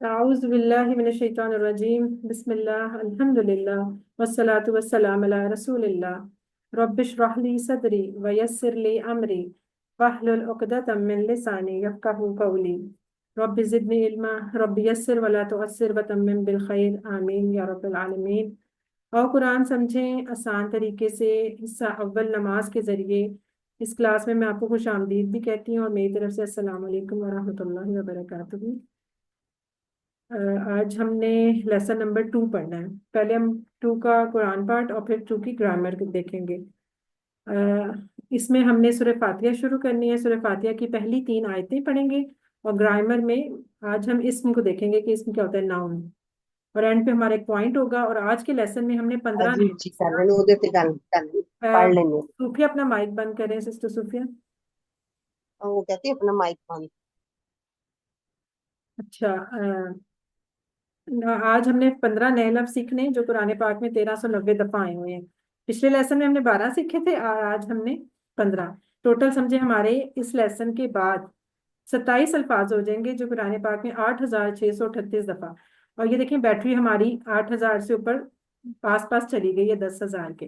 अऊज़ु बिल्लाहि मिनश शैतानिर रजीम। बिस्मिल्लाह अल्हम्दुलिल्लाह वस्सलातु वस्सलाम अला रसूलिल्लाह। रब्बिश्रह ली सदरी व यस्सिर ली अमरी वहलुल उक़दतम मिन लिसानी यफ़क़हू क़ौली। रब्बि ज़िदनी इल्मा रब्बि यस्सिर वला तुअस्सिर व तम्मिम बिल खैर आमीन या रब्बल आलमीन। और कुरान समझें आसान तरीके से। हिस्सा अव्वल नमाज के ज़रिए। इस क्लास में मैं आपको खुश आमदीद भी कहती हूँ और मेरी तरफ से अस्सलाम वालेकुम व रहमतुल्लाहि व बरकातुहू। अ, आज हमने लेसन नंबर 2 पढ़ना है। पहले हम 2 का कुरान पाठ और फिर 2 की ग्रामर देखेंगे। इसमें हमने सूरह फातिहा शुरू करनी है। सूरह फातिहा की पहली 3 आयतें पढ़ेंगे और ग्रामर में आज हम इसम को देखेंगे कि इसम क्या होता है, नाउन। और एंड पे हमारा एक पॉइंट होगा। और आज के लेसन में हमने 15 जी जी कर लेने ਉਹਦੇ ਤੇ ਗੱਲ ਕਰ ਲੈਣੀ पढ़ लेने। सूफिया अपना माइक बंद करें, सिस्टर सूफिया। वो कहते हैं अपना माइक बंद। अच्छा। आज हमने 15 नए लफ्ज सीखने हैं जो कुरान पाक में 1390 दफा आए हुए हैं। पिछले लेसन में हमने 12 सीखे थे और आज हमने 15। टोटल समझे हमारे इस लेसन के बाद 27 अल्फाज हो जाएंगे जो कुरान पाक में 8638 दफा। और ये देखें, बैटरी हमारी 8000 से ऊपर पास पास चली गई है 10,000 के।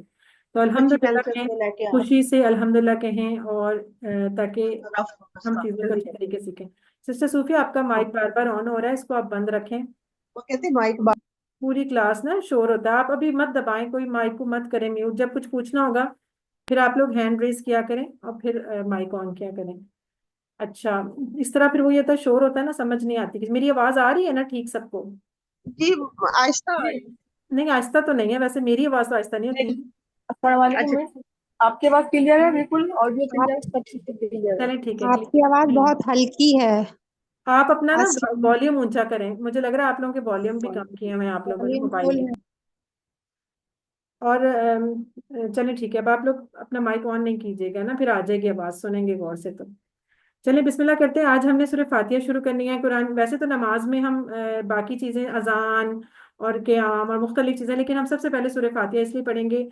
तो अच्छी अल्हम्दुलिल्लाह पेंसिल कहें, से लेके आओ। खुशी से अल्हम्दुलिल्लाह कहें। और ताकि रफ हम उसका चीजों को अच्छी तरीके से सीखें। सिस्टर सूफी, आपका माइक बार बार ऑन हो रहा है, इसको आप बंद रखें। वो कहते हैं माइक पूरी क्लास ना शोर होता है। आप अभी मत दबाएं, कोई माइक को मत करें म्यूट। जब कुछ पूछना होगा फिर आप लोग हैंड रेज किया करें और फिर माइक ऑन किया करें। अच्छा। इस तरह फिर वो ये तो शोर होता है ना, समझ नहीं आती कि मेरी आवाज आ रही है ना ठीक सबको। जी आहिस्ता आ जी। रही है। नहीं, आहिस्ता तो नहीं है, वैसे मेरी आवाज तो आहिस्ता नहीं होती। नहीं, अस्सलाम वालेकुम अच्छा मिस। आपकी आवाज क्लियर है, बिल्कुल ऑडियो आप क्लियर, सब चीज़ क्लियर है। चलें ठीक है, क्लियर। आपकी आवाज बहुत हल्की है। आप अपना ना आसिफ, वॉल्यूम ऊंचा करें। मुझे लग रहा है आप लोगों के वॉल्यूम भी कम किए हुए हैं आप लोगों ने वॉल्यूम मोबाइल फुल के। है। और चलें ठीक है। अब आप लोग अपना माइक ऑन नहीं कीजिएगा ना, फिर आ जाएगी आवाज, सुनेंगे गौर से तो। चलिए बिस्मिल्लाह करते हैं। आज हमने सूरह फातिहा शुरू करनी है। कुरान वैसे तो नमाज में हम बाकी चीज़ें अजान और क़याम और मुख्तलिफ चीज़ें, लेकिन हम सबसे पहले सूरह फातिहा इसलिए पढ़ेंगे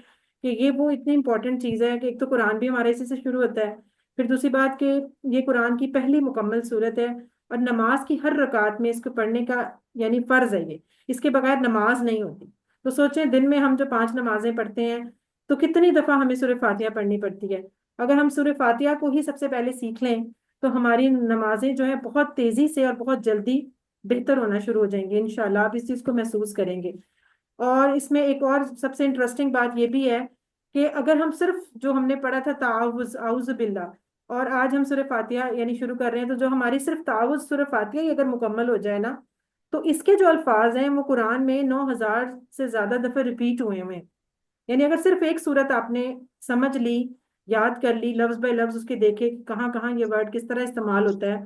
कि ये वो इतनी इंपॉर्टेंट चीज़ है कि एक तो कुरान भी हमारे इसी से शुरू होता है। फिर दूसरी बात कि ये कुरान की पहली मुकम्मल सूरत है। और नमाज की हर रकात में इसको पढ़ने का यानी फ़र्ज है ये। इसके बगैर नमाज नहीं होती। तो सोचें, दिन में हम जो 5 नमाजें पढ़ते हैं तो कितनी दफ़ा हमें सूरह फातिहा पढ़नी पड़ती है। अगर हम सूरह फातिहा को ही सबसे पहले सीख लें तो हमारी नमाजें जो है बहुत तेजी से और बहुत जल्दी बेहतर होना शुरू हो जाएंगे इंशाल्लाह। आप इस चीज को महसूस करेंगे। और इसमें एक और सबसे इंटरेस्टिंग बात यह भी है कि अगर हम सिर्फ जो हमने पढ़ा था ताउज़ आउज़ बिल्लाह और आज हम सूरह फातिहा यानी शुरू कर रहे हैं, तो जो हमारी सिर्फ ताउज़ सूरह फातिहा ही अगर मुकम्मल हो जाए ना, तो इसके जो अल्फाज हैं वो कुरान में 9,000 से ज्यादा दफे रिपीट हुए हुए हैं। यानी अगर सिर्फ एक सूरत आपने समझ ली, याद कर ली, लफ्ज बाय लफ्ज उसके देखे कि कहाँ कहाँ ये वर्ड किस तरह इस्तेमाल होता है,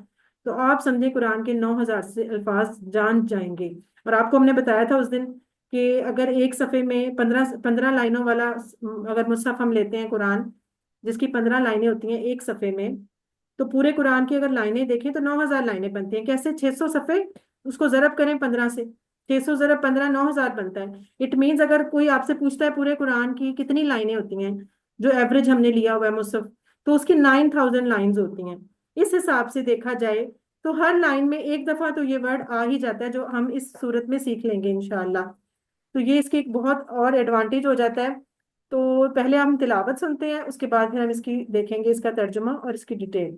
तो आप समझे कुरान के 9,000 से अल्फाज जान जाएंगे। और आपको हमने बताया था उस दिन कि अगर एक सफ़े में 15 लाइनों वाला अगर मुसहफ हम लेते हैं कुरान, जिसकी 15 लाइनें होती हैं एक सफ़े में, तो पूरे कुरान की अगर लाइनें देखें तो 9,000 लाइनें बनती हैं। कैसे? 600 सफ़े, उसको ज़रब करें 15 से। 600 ज़रब 15 9,000 बनता है। इट मीन्स अगर कोई आपसे पूछता है पूरे कुरान की कितनी लाइनें होती हैं, जो एवरेज हमने लिया हुआ है मुसहफ, तो उसकी 9,000 लाइन्स होती हैं। इस हिसाब से देखा जाए तो हर लाइन में एक दफा तो ये वर्ड आ ही जाता है जो हम इस सूरत में सीख लेंगे इंशाल्लाह। तो ये इसकी एक बहुत और एडवांटेज हो जाता है। तो पहले हम तिलावत सुनते हैं, उसके बाद फिर हम इसकी देखेंगे इसका तर्जुमा और इसकी डिटेल।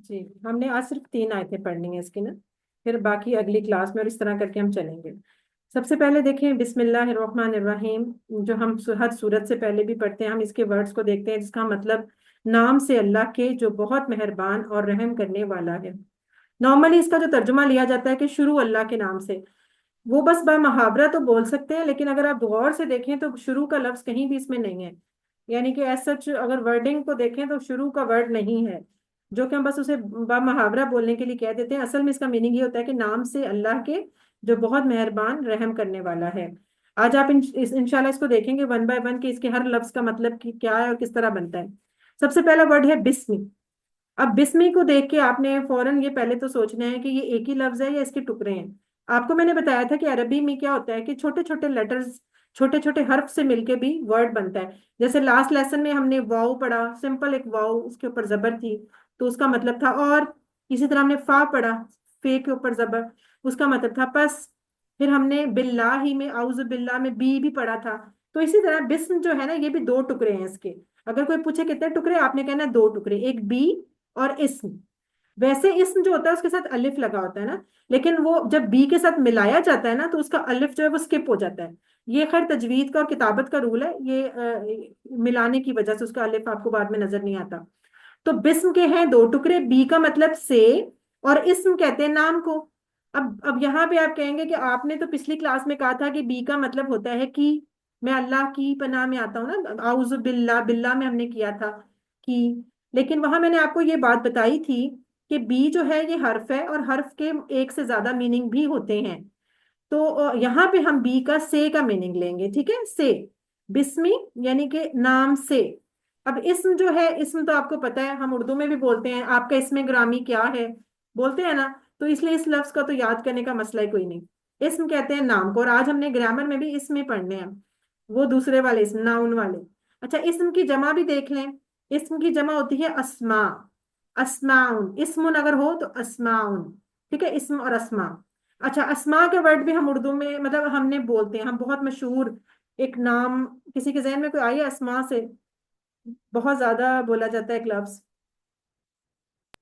जी, हमने आज सिर्फ 3 आयतें पढ़नी है इसकी ना, फिर बाकी अगली क्लास में और इस तरह करके हम चलेंगे। सबसे पहले देखें बिस्मिल्लाहिर्रहमानिर्रहीम, जो हम हर सूरत से पहले भी पढ़ते हैं। हम इसके वर्ड्स को देखते हैं जिसका मतलब नाम से अल्लाह के जो बहुत मेहरबान और रहम करने वाला है। नॉर्मली इसका जो तर्जुमा लिया जाता है कि शुरू अल्लाह के नाम से, वो बस मुहावरा तो बोल सकते हैं, लेकिन अगर आप गौर से देखें तो शुरू का लफ्ज कहीं भी इसमें नहीं है। यानी कि एज सच अगर वर्डिंग को देखें तो शुरू का वर्ड नहीं है, जो कि हम बस उसे मुहावरा बोलने के लिए कह देते हैं। असल में इसका मीनिंग ये होता है कि नाम से अल्लाह के जो बहुत मेहरबान रहम करने वाला है। आज आप इंशाल्लाह इसको देखेंगे वन बाय वन कि इसके हर लफ्ज का मतलब क्या है और किस तरह बनता है। सबसे पहला वर्ड है बिस्मी। अब बिस्मी को देख के आपने फौरन ये पहले तो सोचना है कि ये एक ही लफ्ज है या इसके टुकड़े हैं। आपको मैंने बताया था कि अरबी में क्या होता है कि छोटे छोटे लेटर्स, छोटे छोटे हर्फ से मिलके भी वर्ड बनता है। जैसे लास्ट लेसन में हमने वाव पढ़ा, सिंपल एक वाव, उसके ऊपर जबर थी तो उसका मतलब था और। इसी तरह हमने फा पढ़ा, फे के ऊपर जबर, उसका मतलब था पस। फिर हमने बिल्लाही में, औज़ु बिल्लाह में बी भी पढ़ा था। तो इसी तरह बिस्म जो है ना, ये भी दो टुकड़े हैं इसके। अगर कोई पूछे कितने टुकड़े, आपने कहना है दो टुकड़े, एक बी और इस्म। वैसे इस्म जो होता है उसके साथ अलिफ लगा होता है ना, लेकिन वो जब बी के साथ मिलाया जाता है ना तो उसका अलिफ जो है वो स्किप हो जाता है। ये खैर तजवीद का और किताबत का रूल है, ये मिलाने की वजह से उसका अलिफ आपको बाद में नजर नहीं आता। तो बिस्म के हैं दो टुकड़े, बी का मतलब से, और इस्म कहते हैं नाम को। अब यहाँ पे आप कहेंगे कि आपने तो पिछली क्लास में कहा था कि बी का मतलब होता है कि मैं अल्लाह की पनाह में आता हूँ ना, आउज़ु बिल्ला, बिल्ला में हमने किया था कि। लेकिन वहां मैंने आपको ये बात बताई थी कि बी जो है ये हर्फ है और हर्फ के एक से ज्यादा मीनिंग भी होते हैं। तो यहाँ पे हम बी का से का मीनिंग लेंगे, ठीक है, से, बिस्मी यानी कि नाम से। अब इस्म जो है, इस्म तो आपको पता है, हम उर्दू में भी बोलते हैं आपका इसमें ग्रामी क्या है, बोलते हैं ना। तो इसलिए इस लफ्ज का तो याद करने का मसला ही कोई नहीं। इस्म कहते हैं नाम को, और आज हमने ग्रामर में भी इसमें पढ़ने हैं, वो दूसरे वाले इस्म, नाउन वाले। अच्छा, इस्म की जमा भी देख लें। इस्म की जमा होती है अस्मा, अस्माउन। इस्मुन अगर हो तो अस्माउन, ठीक है, इस्म और अस्मा। अच्छा, अस्मा के वर्ड भी हम उर्दू में मतलब हमने बोलते हैं, हम बहुत मशहूर एक नाम, किसी के जहन में कोई आई है अस्मा से? बहुत ज्यादा बोला जाता है एक लफ्ज,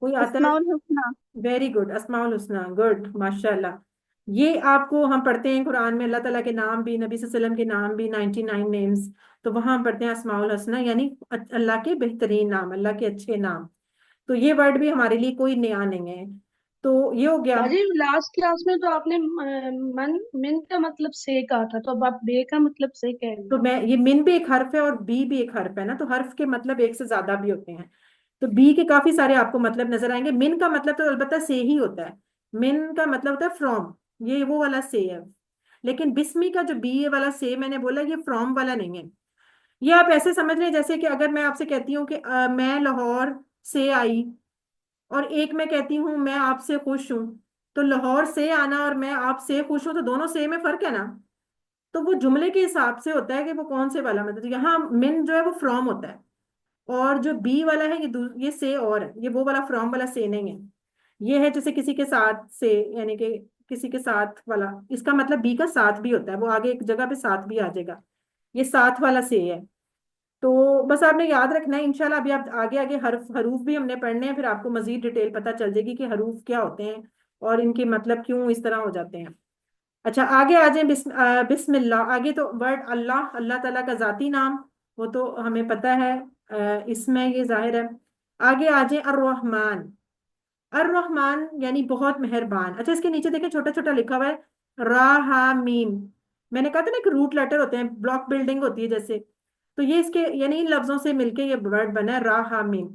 कोई आता है? अस्माउल हुस्ना। वेरी गुड, अस्माउल हुस्ना, गुड, माशाल्लाह। ये आपको हम पढ़ते हैं कुरान में, अल्लाह ताला के नाम भी, नबी सल्लल्लाहु अलैहि वसल्लम के नाम भी, 99 नेम्स। तो वहां हम पढ़ते हैं अस्माउल हुस्ना, यानी अल्लाह के बेहतरीन नाम, अल्लाह के अच्छे नाम। तो ये वर्ड भी हमारे लिए कोई नया नहीं है। तो ये हो गया। बाजी लास्ट क्लास में तो आपने मन मिन का मतलब से कहा था, तो अब आप बे का मतलब से कह रही तो हैं। मैं, ये मिन भी एक हर्फ है और बी भी एक हर्फ है ना, तो हर्फ के मतलब एक से ज्यादा भी होते हैं। तो बी के काफी सारे आपको मतलब नजर आएंगे। मिन का मतलब तो अलबत्ता से ही होता है। मिन का मतलब होता है फ्रॉम, ये वो वाला से है। लेकिन बिस्मी का जो बी वाला से मैंने बोला, ये फ्रॉम वाला नहीं है। ये आप ऐसे समझ लें जैसे कि अगर मैं आपसे कहती हूँ कि मैं लाहौर से आई, और एक मैं कहती हूँ मैं आपसे खुश हूँ। तो लाहौर से आना और मैं आपसे खुश हूँ, तो दोनों से में फर्क है ना। तो वो जुमले के हिसाब से होता है कि वो कौन से वाला, मतलब यहाँ मिन जो है वो फ्रॉम होता है, और जो बी वाला है ये से और है, ये वो वाला फ्रॉम वाला से नहीं है। ये है जैसे किसी के साथ से, यानी कि किसी के साथ वाला, इसका मतलब बी का साथ भी होता है, वो आगे एक जगह पे साथ भी आ जाएगा। ये साथ वाला से है। तो बस आपने याद रखना है इंशाल्लाह। अभी आप आगे आगे हरूफ भी हमने पढ़ने हैं, फिर आपको मजीद डिटेल पता चल जाएगी कि हरूफ क्या होते हैं और इनके मतलब क्यों इस तरह हो जाते हैं। अच्छा, आगे आ जाए। बिस्मिल्लाह। आगे तो वर्ड अल्लाह, अल्लाह ताला का जाती नाम, वो तो हमें पता है, इसमें ये जाहिर है। आगे आ जाए अर्रहमान। अर्रहमान यानी बहुत मेहरबान। अच्छा, इसके नीचे देखें छोटा छोटा लिखा हुआ है रा हा मीम। मैंने कहा था ना कि रूट लेटर होते हैं, ब्लॉक बिल्डिंग होती है जैसे। तो ये इसके यानी इन लफ्जों से मिलके ये वर्ड बना है रा हा मीम।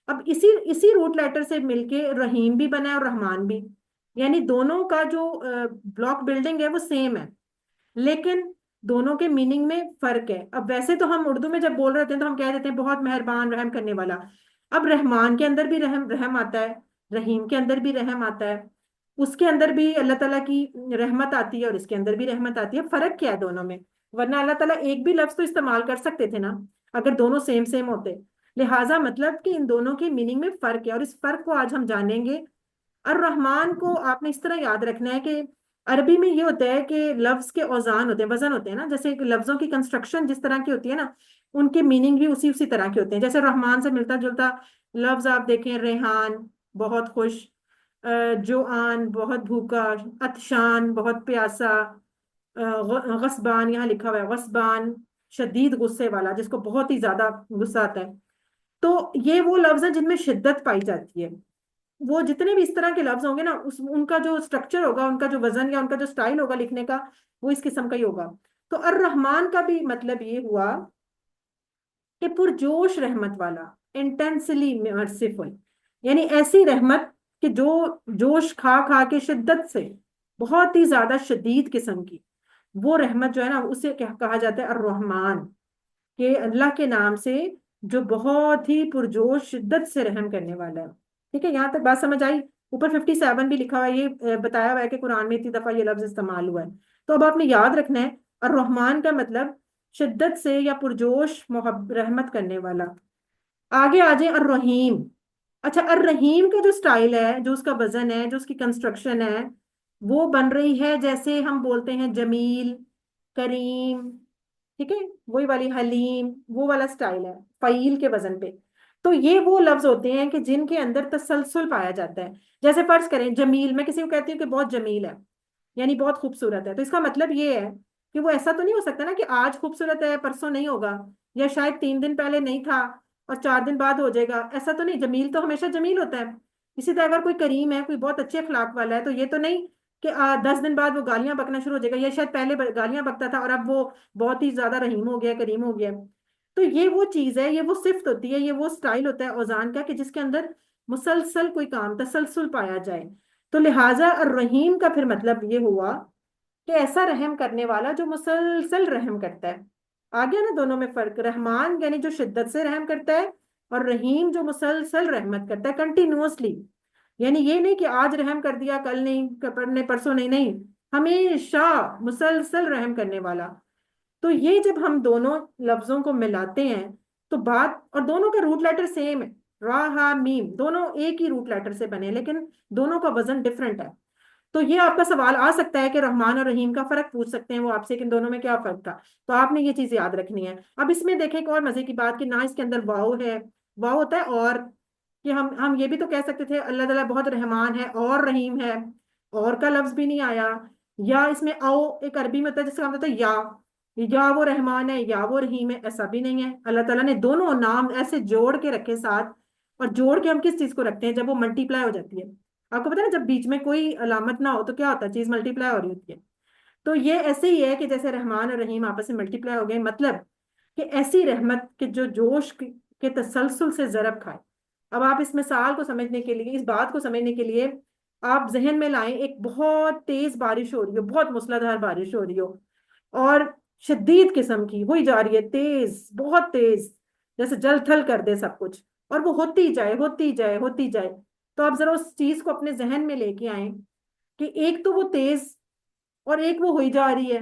अब इसी इसी रूट लेटर से मिलके रहीम भी बना है और रहमान भी, यानी दोनों का जो ब्लॉक बिल्डिंग है वो सेम है, लेकिन दोनों के मीनिंग में फर्क है। अब वैसे तो हम उर्दू में जब बोल रहे होते हैं तो हम कह देते हैं बहुत मेहरबान, रहम करने वाला। अब रहमान के अंदर भी रहम रहम आता है, रहीम के अंदर भी रहम आता है, उसके अंदर भी अल्लाह ताला की रहमत आती है और इसके अंदर भी रहमत आती है। फर्क क्या है दोनों में? वरना अल्लाह ताला एक भी लफ्ज तो इस्तेमाल कर सकते थे ना, अगर दोनों सेम सेम होते। लिहाजा मतलब कि इन दोनों के मीनिंग में फर्क है, और इस फर्क को आज हम जानेंगे। और रहमान को आपने इस तरह याद रखना है कि अरबी में ये होता है कि लफ्ज के औजान होते हैं, वजन होते हैं ना, जैसे लफ्जों की कंस्ट्रक्शन जिस तरह की होती है ना, उनके मीनिंग भी उसी उसी तरह के होते हैं। जैसे रहमान से मिलता जुलता लफ्ज आप देखें, रेहान बहुत खुश, जोआन बहुत भूखा, अतशान बहुत प्यासा, गस्बान यहाँ लिखा हुआ है, गस्बान शदीद गुस्से वाला, जिसको बहुत ही ज्यादा गुस्सा आता है। तो ये वो लफ्ज हैं जिनमें शिद्दत पाई जाती है। वो जितने भी इस तरह के लफ्ज होंगे ना, उस उनका जो स्ट्रक्चर होगा, उनका जो वजन या उनका जो स्टाइल होगा लिखने का, वो इस किस्म का ही होगा। तो अर रहमान का भी मतलब ये हुआ कि पुरजोश रहमत वाला, इंटेंसली मर्सीफुल, यानी ऐसी रहमत कि जो जोश खा खा के शिद्दत से, बहुत ही ज्यादा शदीद किस्म की। वो रहमत जो है ना उसे कहा जाता है अर्रहमान, कि अल्लाह के नाम से जो बहुत ही पुरजोश शिद्दत से रहम करने वाला है। ठीक है, यहाँ तक बात समझ आई। ऊपर 57 भी लिखा हुआ है, ये बताया हुआ है कि कुरान में इतनी दफा ये लफ्ज इस्तेमाल हुआ है। तो अब आपने याद रखना है, अर्रहमान का मतलब शिद्दत से या पुरजोश रहमत करने वाला। आगे आ जाए अर्रहीम। अच्छा, अर्रहीम का जो स्टाइल है, जो उसका वजन है, जो उसकी कंस्ट्रक्शन है, वो बन रही है जैसे हम बोलते हैं जमील, करीम। ठीक है, वही वाली हलीम, वो वाला स्टाइल है फ़ईल के वजन पे। तो ये वो लफ्ज होते हैं कि जिनके अंदर तसलसल पाया जाता है। जैसे फर्ज करें जमील, मैं किसी को कहती हूँ कि बहुत जमील है, यानी बहुत खूबसूरत है, तो इसका मतलब ये है कि वो ऐसा तो नहीं हो सकता ना कि आज खूबसूरत है परसों नहीं होगा, या शायद 3 दिन पहले नहीं था और 4 दिन बाद हो जाएगा, ऐसा तो नहीं। जमील तो हमेशा जमील होता है। इसी तरह अगर कोई करीम है, कोई बहुत अच्छे अखलाक वाला है, तो ये तो नहीं कि 10 दिन बाद वो गालियां बकना शुरू हो जाएगा, या शायद पहले गालियां बकता था और अब वो बहुत ही ज्यादा रहीम हो गया, करीम हो गया। तो ये वो चीज है, ये वो सिफ्त होती है, ये वो स्टाइल होता है औजान का कि जिसके अंदर मुसलसल कोई काम, तसलसल पाया जाए। तो लिहाजा और रहीम का फिर मतलब ये हुआ कि ऐसा रहम करने वाला जो मुसलसल रहम करता है। आ गया ना दोनों में फर्क। रहमान यानी जो शिद्दत से रहम करता है, और रहीम जो मुसलसल रहमत करता है, कंटिन्यूअसली। यानी ये नहीं कि आज रहम कर दिया कल नहीं, पढ़ने परसों नहीं, नहीं, हमेशा मुसलसल रहम करने वाला। तो ये जब हम दोनों लफ्जों को मिलाते हैं तो बात, और दोनों का रूट लेटर सेम है, रा हा मीम, दोनों एक ही रूट लेटर से बने, लेकिन दोनों का वजन डिफरेंट है। तो ये आपका सवाल आ सकता है कि रहमान और रहीम का फर्क पूछ सकते हैं वो आपसे कि इन दोनों में क्या फर्क था। तो आपने ये चीज याद रखनी है। अब इसमें देखें एक और मजे की बात कि ना इसके अंदर वाव है, वाव होता है और, कि हम ये भी तो कह सकते थे अल्लाह ताला बहुत रहमान है और रहीम है, और का लफ्ज भी नहीं आया। या इसमें आओ एक अरबी में होता है जिसका मतलब होता है या वो रहमान है या वो रहीम है, ऐसा भी नहीं है। अल्लाह ताला ने दोनों नाम ऐसे जोड़ के रखे साथ। और जोड़ के हम किस चीज को रखते हैं, जब वो मल्टीप्लाई हो जाती है। आपको पता है ना, जब बीच में कोई अलामत ना हो तो क्या होता है, चीज मल्टीप्लाई हो रही होती है। तो ये ऐसे ही है कि जैसे रहमान और रहीम आपस में मल्टीप्लाई हो गए, मतलब कि ऐसी रहमत के जो जोश के तसलसल से जरब खाए। अब आप इस मिसाल को समझने के लिए, इस बात को समझने के लिए आप जहन में लाएं, एक बहुत तेज बारिश हो रही हो, बहुत मूसलाधार बारिश हो रही हो, और शदीद किस्म की हुई जा रही है, तेज, बहुत तेज, जैसे जल थल कर दे सब कुछ, और वो होती जाए, होती जाए, होती जाए। तो आप जरा उस चीज को अपने जहन में लेके आए कि एक तो वो तेज और एक वो हुई जा रही है।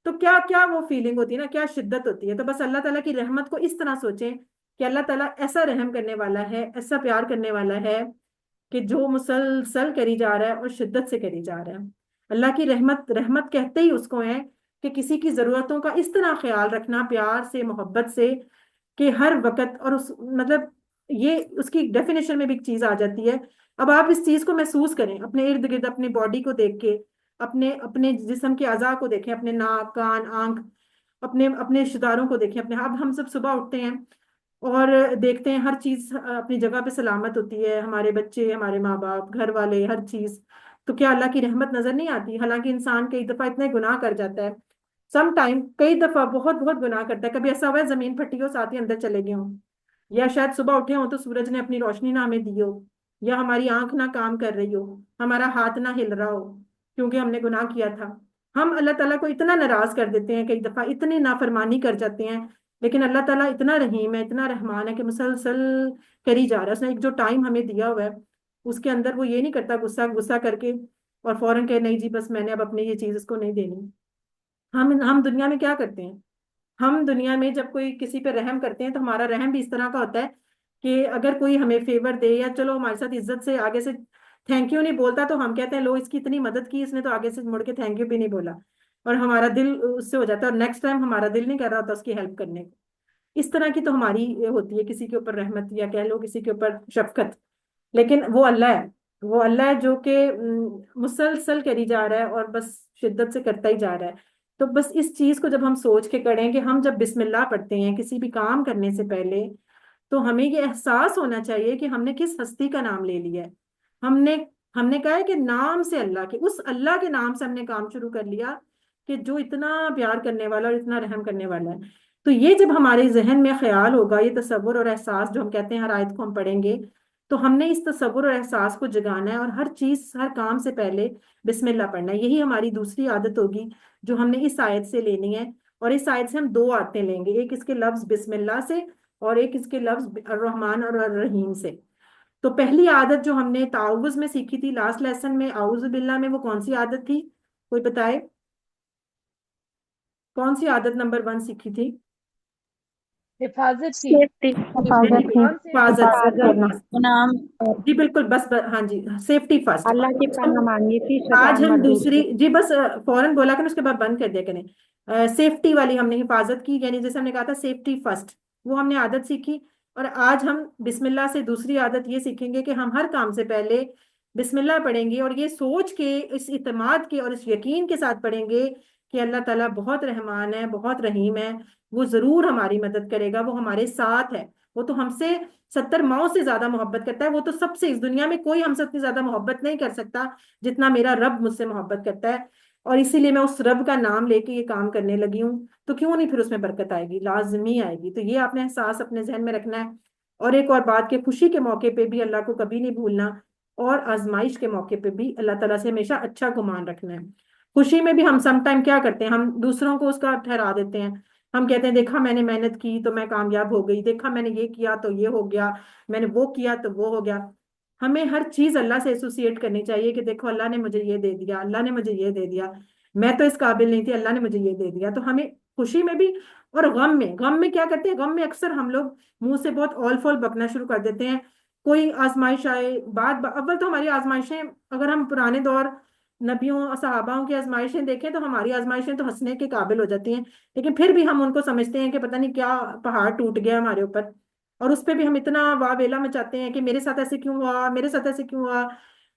तो क्या क्या वो फीलिंग होती है ना, क्या शिद्दत होती है। तो बस अल्लाह ताला की रहमत को इस तरह सोचें कि अल्लाह ताला ऐसा रहम करने वाला है, ऐसा प्यार करने वाला है कि जो मुसलसल करी जा रहा है और शिद्दत से करी जा रहा है। अल्लाह की रहमत, रहमत कहते ही उसको है कि किसी की जरूरतों का इस तरह ख्याल रखना, प्यार से, मोहब्बत से, कि हर वक्त, और उस मतलब ये उसकी डेफिनेशन में भी एक चीज आ जाती है। अब आप इस चीज को महसूस करें अपने इर्द गिर्द, अपने बॉडी को देख के, अपने अपने जिस्म के अज़ा को देखें, अपने नाक, कान, आंख, अपने अपने रिश्तेदारों को देखें अपने। अब हम सब सुबह उठते हैं और देखते हैं हर चीज अपनी जगह पे सलामत होती है, हमारे बच्चे, हमारे माँ बाप, घर वाले, हर चीज। तो क्या अल्लाह की रहमत नजर नहीं आती? हालांकि इंसान कई दफा इतने गुनाह कर जाता है, सम टाइम, कई दफा बहुत बहुत गुनाह करता है। कभी ऐसा हुआ है जमीन फटी हो, साथ ही अंदर चले गए हों, या शायद सुबह उठे हो तो सूरज ने अपनी रोशनी ना हमें दी हो, या हमारी आंख ना काम कर रही हो, हमारा हाथ ना हिल रहा हो, क्योंकि हमने गुनाह किया था। हम अल्लाह ताला को इतना नाराज कर देते हैं, कई दफा इतनी नाफरमानी कर जाते हैं। लेकिन अल्लाह ताला इतना रहीम है, इतना रहमान है कि मुसलसल करी जा रहा है। उसने एक जो टाइम हमें दिया हुआ है, उसके अंदर वो ये नहीं करता गुस्सा गुस्सा करके और फौरन कहे नहीं जी बस मैंने अब अपनी ये चीज इसको नहीं देनी। हम दुनिया में क्या करते हैं, हम दुनिया में जब कोई किसी पे रहम करते हैं तो हमारा रहम भी इस तरह का होता है कि अगर कोई हमें फेवर दे या चलो हमारे साथ इज्जत से आगे से थैंक यू नहीं बोलता, तो हम कहते हैं लो इसकी इतनी मदद की इसने, तो आगे से मुड़ के थैंक यू भी नहीं बोला, और हमारा दिल उससे हो जाता है, और नेक्स्ट टाइम हमारा दिल नहीं कर रहा होता उसकी हेल्प करने को। इस तरह की तो हमारी ये होती है किसी के ऊपर रहमत, या कह लो किसी के ऊपर शफकत। लेकिन वो अल्लाह है, वो अल्लाह है जो कि मुसलसल करी जा रहा है और बस शिद्दत से करता ही जा रहा है। तो बस इस चीज को जब हम सोच के करें कि हम जब बिस्मिल्लाह पढ़ते हैं किसी भी काम करने से पहले, तो हमें ये एहसास होना चाहिए कि हमने किस हस्ती का नाम ले लिया है। हमने हमने कहा है कि नाम से, अल्लाह के, उस अल्लाह के नाम से हमने काम शुरू कर लिया कि जो इतना प्यार करने वाला और इतना रहम करने वाला है। तो ये जब हमारे जहन में ख्याल होगा, ये तसव्वुर और एहसास जो हम कहते हैं हर आयत को हम पढ़ेंगे, तो हमने इस तसव्वुर और एहसास को जगाना है और हर चीज हर काम से पहले बिस्मिल्लाह पढ़ना है। यही हमारी दूसरी आदत होगी जो हमने इस आयत से लेनी है। और इस आयत से हम दो आयतें लेंगे, एक इसके लफ्ज बिस्मिल्लाह से और एक इसके लफ्ज अर्रहमान और अर्रहीम से। तो पहली आदत जो हमने ताउवुज में सीखी थी लास्ट लेसन में, आउज़ु बिल्लाह में, वो कौन सी आदत थी? कोई बताए कौन सी आदत नंबर 1 सीखी थी? हिफाजत की। सेफ्टी, वेरी हिफाजत गुड, की, हिफाजत हिफाजत करना, नाम और जी बिल्कुल, बस हाँ जी, सेफ्टी फर्स्ट। अल्लाह की पनाह मांगी थी आज शैतान हम मरदूद दूसरी से। जी बस फौरन बोला करें, उसके बाद बंद कर दिया करें। सेफ्टी वाली हमने हिफाजत की, यानी जैसे हमने कहा था सेफ्टी फर्स्ट, वो हमने आदत सीखी। और आज हम बिस्मिल्लाह से दूसरी आदत ये सीखेंगे कि हम हर काम से पहले बिस्मिल्लाह पढ़ेंगे और ये सोच के, इस इत्मीद के और इस यकीन के साथ पढ़ेंगे कि अल्लाह ताला बहुत रहमान है, बहुत रहीम है, वो जरूर हमारी मदद करेगा, वो हमारे साथ है। वो तो हमसे 70 माओ से ज्यादा मोहब्बत करता है, वो तो सबसे, इस दुनिया में कोई हमसे उतनी ज्यादा मोहब्बत नहीं कर सकता जितना मेरा रब मुझसे मोहब्बत करता है। और इसीलिए मैं उस रब का नाम लेके ये काम करने लगी हूँ, तो क्यों नहीं फिर उसमें बरकत आएगी, लाजमी आएगी। तो ये आपने एहसास अपने जहन में रखना है। और एक और बात, कि खुशी के मौके पे भी अल्लाह को कभी नहीं भूलना, और आजमाइश के मौके पे भी अल्लाह ताला से हमेशा अच्छा गुमान रखना है। खुशी में भी हम सम टाइम क्या करते हैं, हम दूसरों को उसका ठहरा देते हैं। हम कहते हैं देखा मैंने मेहनत की तो मैं कामयाब हो गई, देखा मैंने ये किया तो ये हो गया, मैंने वो किया तो वो हो गया। हमें हर चीज अल्लाह से एसोसिएट करनी चाहिए कि देखो अल्लाह ने मुझे ये दे दिया, अल्लाह ने मुझे ये दे दिया, मैं तो इस काबिल नहीं थी, अल्लाह ने मुझे ये दे दिया। तो हमें खुशी में भी, और गम में क्या करते हैं, गम में अक्सर हम लोग मुंह से बहुत ऑल फॉल बकना शुरू कर देते हैं। कोई आजमाइश आए, अव्वल तो हमारी आजमाइशें, अगर हम पुराने दौर नबियों और सहाबाओं की आजमाइशें देखें तो हमारी आजमाइशें तो हंसने के काबिल हो जाती हैं। लेकिन फिर भी हम उनको समझते हैं कि पता नहीं क्या पहाड़ टूट गया हमारे ऊपर, और उस पे भी हम इतना वावेला मचाते हैं कि मेरे साथ ऐसे क्यों हुआ, मेरे साथ ऐसे क्यों हुआ,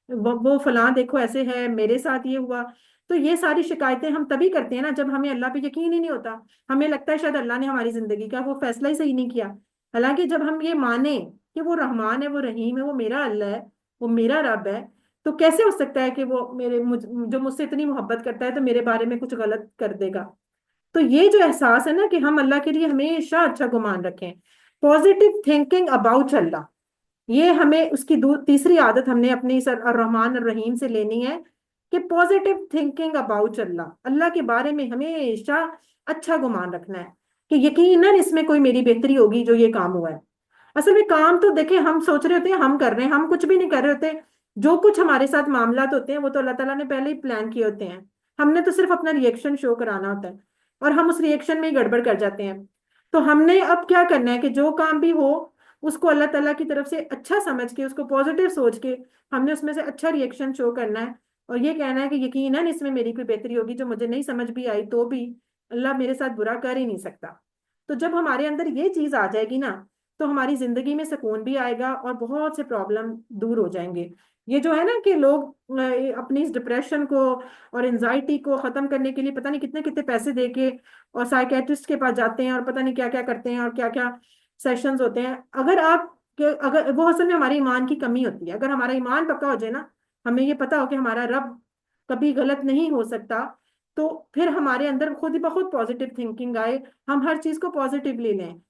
वो फलां देखो ऐसे है, मेरे साथ ये हुआ। तो ये सारी शिकायतें हम तभी करते हैं ना जब हमें अल्लाह पे यकीन ही नहीं होता। हमें लगता है शायद अल्लाह ने हमारी जिंदगी का वो फैसला ही सही नहीं किया। हालांकि जब हम ये माने कि वो रहमान है, वो रहीम है, वो मेरा अल्लाह है, वो मेरा रब है, तो कैसे हो सकता है कि वो जो मुझसे इतनी मोहब्बत करता है तो मेरे बारे में कुछ गलत कर देगा। तो ये जो एहसास है ना कि हम अल्लाह के लिए हमेशा अच्छा गुमान रखें, पॉजिटिव थिंकिंग अबाउट अल्लाह, ये हमें उसकी तीसरी आदत हमने अपनी इस रहमान रहीम से लेनी है कि पॉजिटिव थिंकिंग अबाउट अल्लाह, अल्लाह के बारे में हमेशा अच्छा गुमान रखना है कि यकीनन इसमें कोई मेरी बेहतरी होगी जो ये काम हुआ है। असल में काम तो देखें हम सोच रहे होते हैं हम कर रहे हैं, हम कुछ भी नहीं कर रहे होते। जो कुछ हमारे साथ मामलात होते हैं वो तो अल्लाह ताला ने पहले ही प्लान किए होते हैं। हमने तो सिर्फ अपना रिएक्शन शो कराना होता है, और हम उस रिएक्शन में ही गड़बड़ कर जाते हैं। तो हमने अब क्या करना है कि जो काम भी हो उसको अल्लाह ताला की तरफ से अच्छा समझ के, उसको पॉजिटिव सोच के, हमने उसमें से अच्छा रिएक्शन शो करना है। और ये कहना है कि यकीनन इसमें मेरी कोई बेहतरी होगी, जो मुझे नहीं समझ भी आई तो भी अल्लाह मेरे साथ बुरा कर ही नहीं सकता। तो जब हमारे अंदर ये चीज आ जाएगी ना, तो हमारी जिंदगी में सुकून भी आएगा और बहुत से प्रॉब्लम दूर हो जाएंगे। ये जो है ना कि लोग अपनी इस डिप्रेशन को और एंजाइटी को खत्म करने के लिए पता नहीं कितने कितने पैसे दे के और साइकेट्रिस्ट के पास जाते हैं और पता नहीं क्या क्या करते हैं और क्या क्या सेशंस होते हैं। अगर वो असल में हमारे ईमान की कमी होती है। अगर हमारा ईमान पक्का हो जाए ना, हमें ये पता हो कि हमारा रब कभी गलत नहीं हो सकता, तो फिर हमारे अंदर खुद ही बहुत पॉजिटिव थिंकिंग आए, हम हर चीज को पॉजिटिवली लें।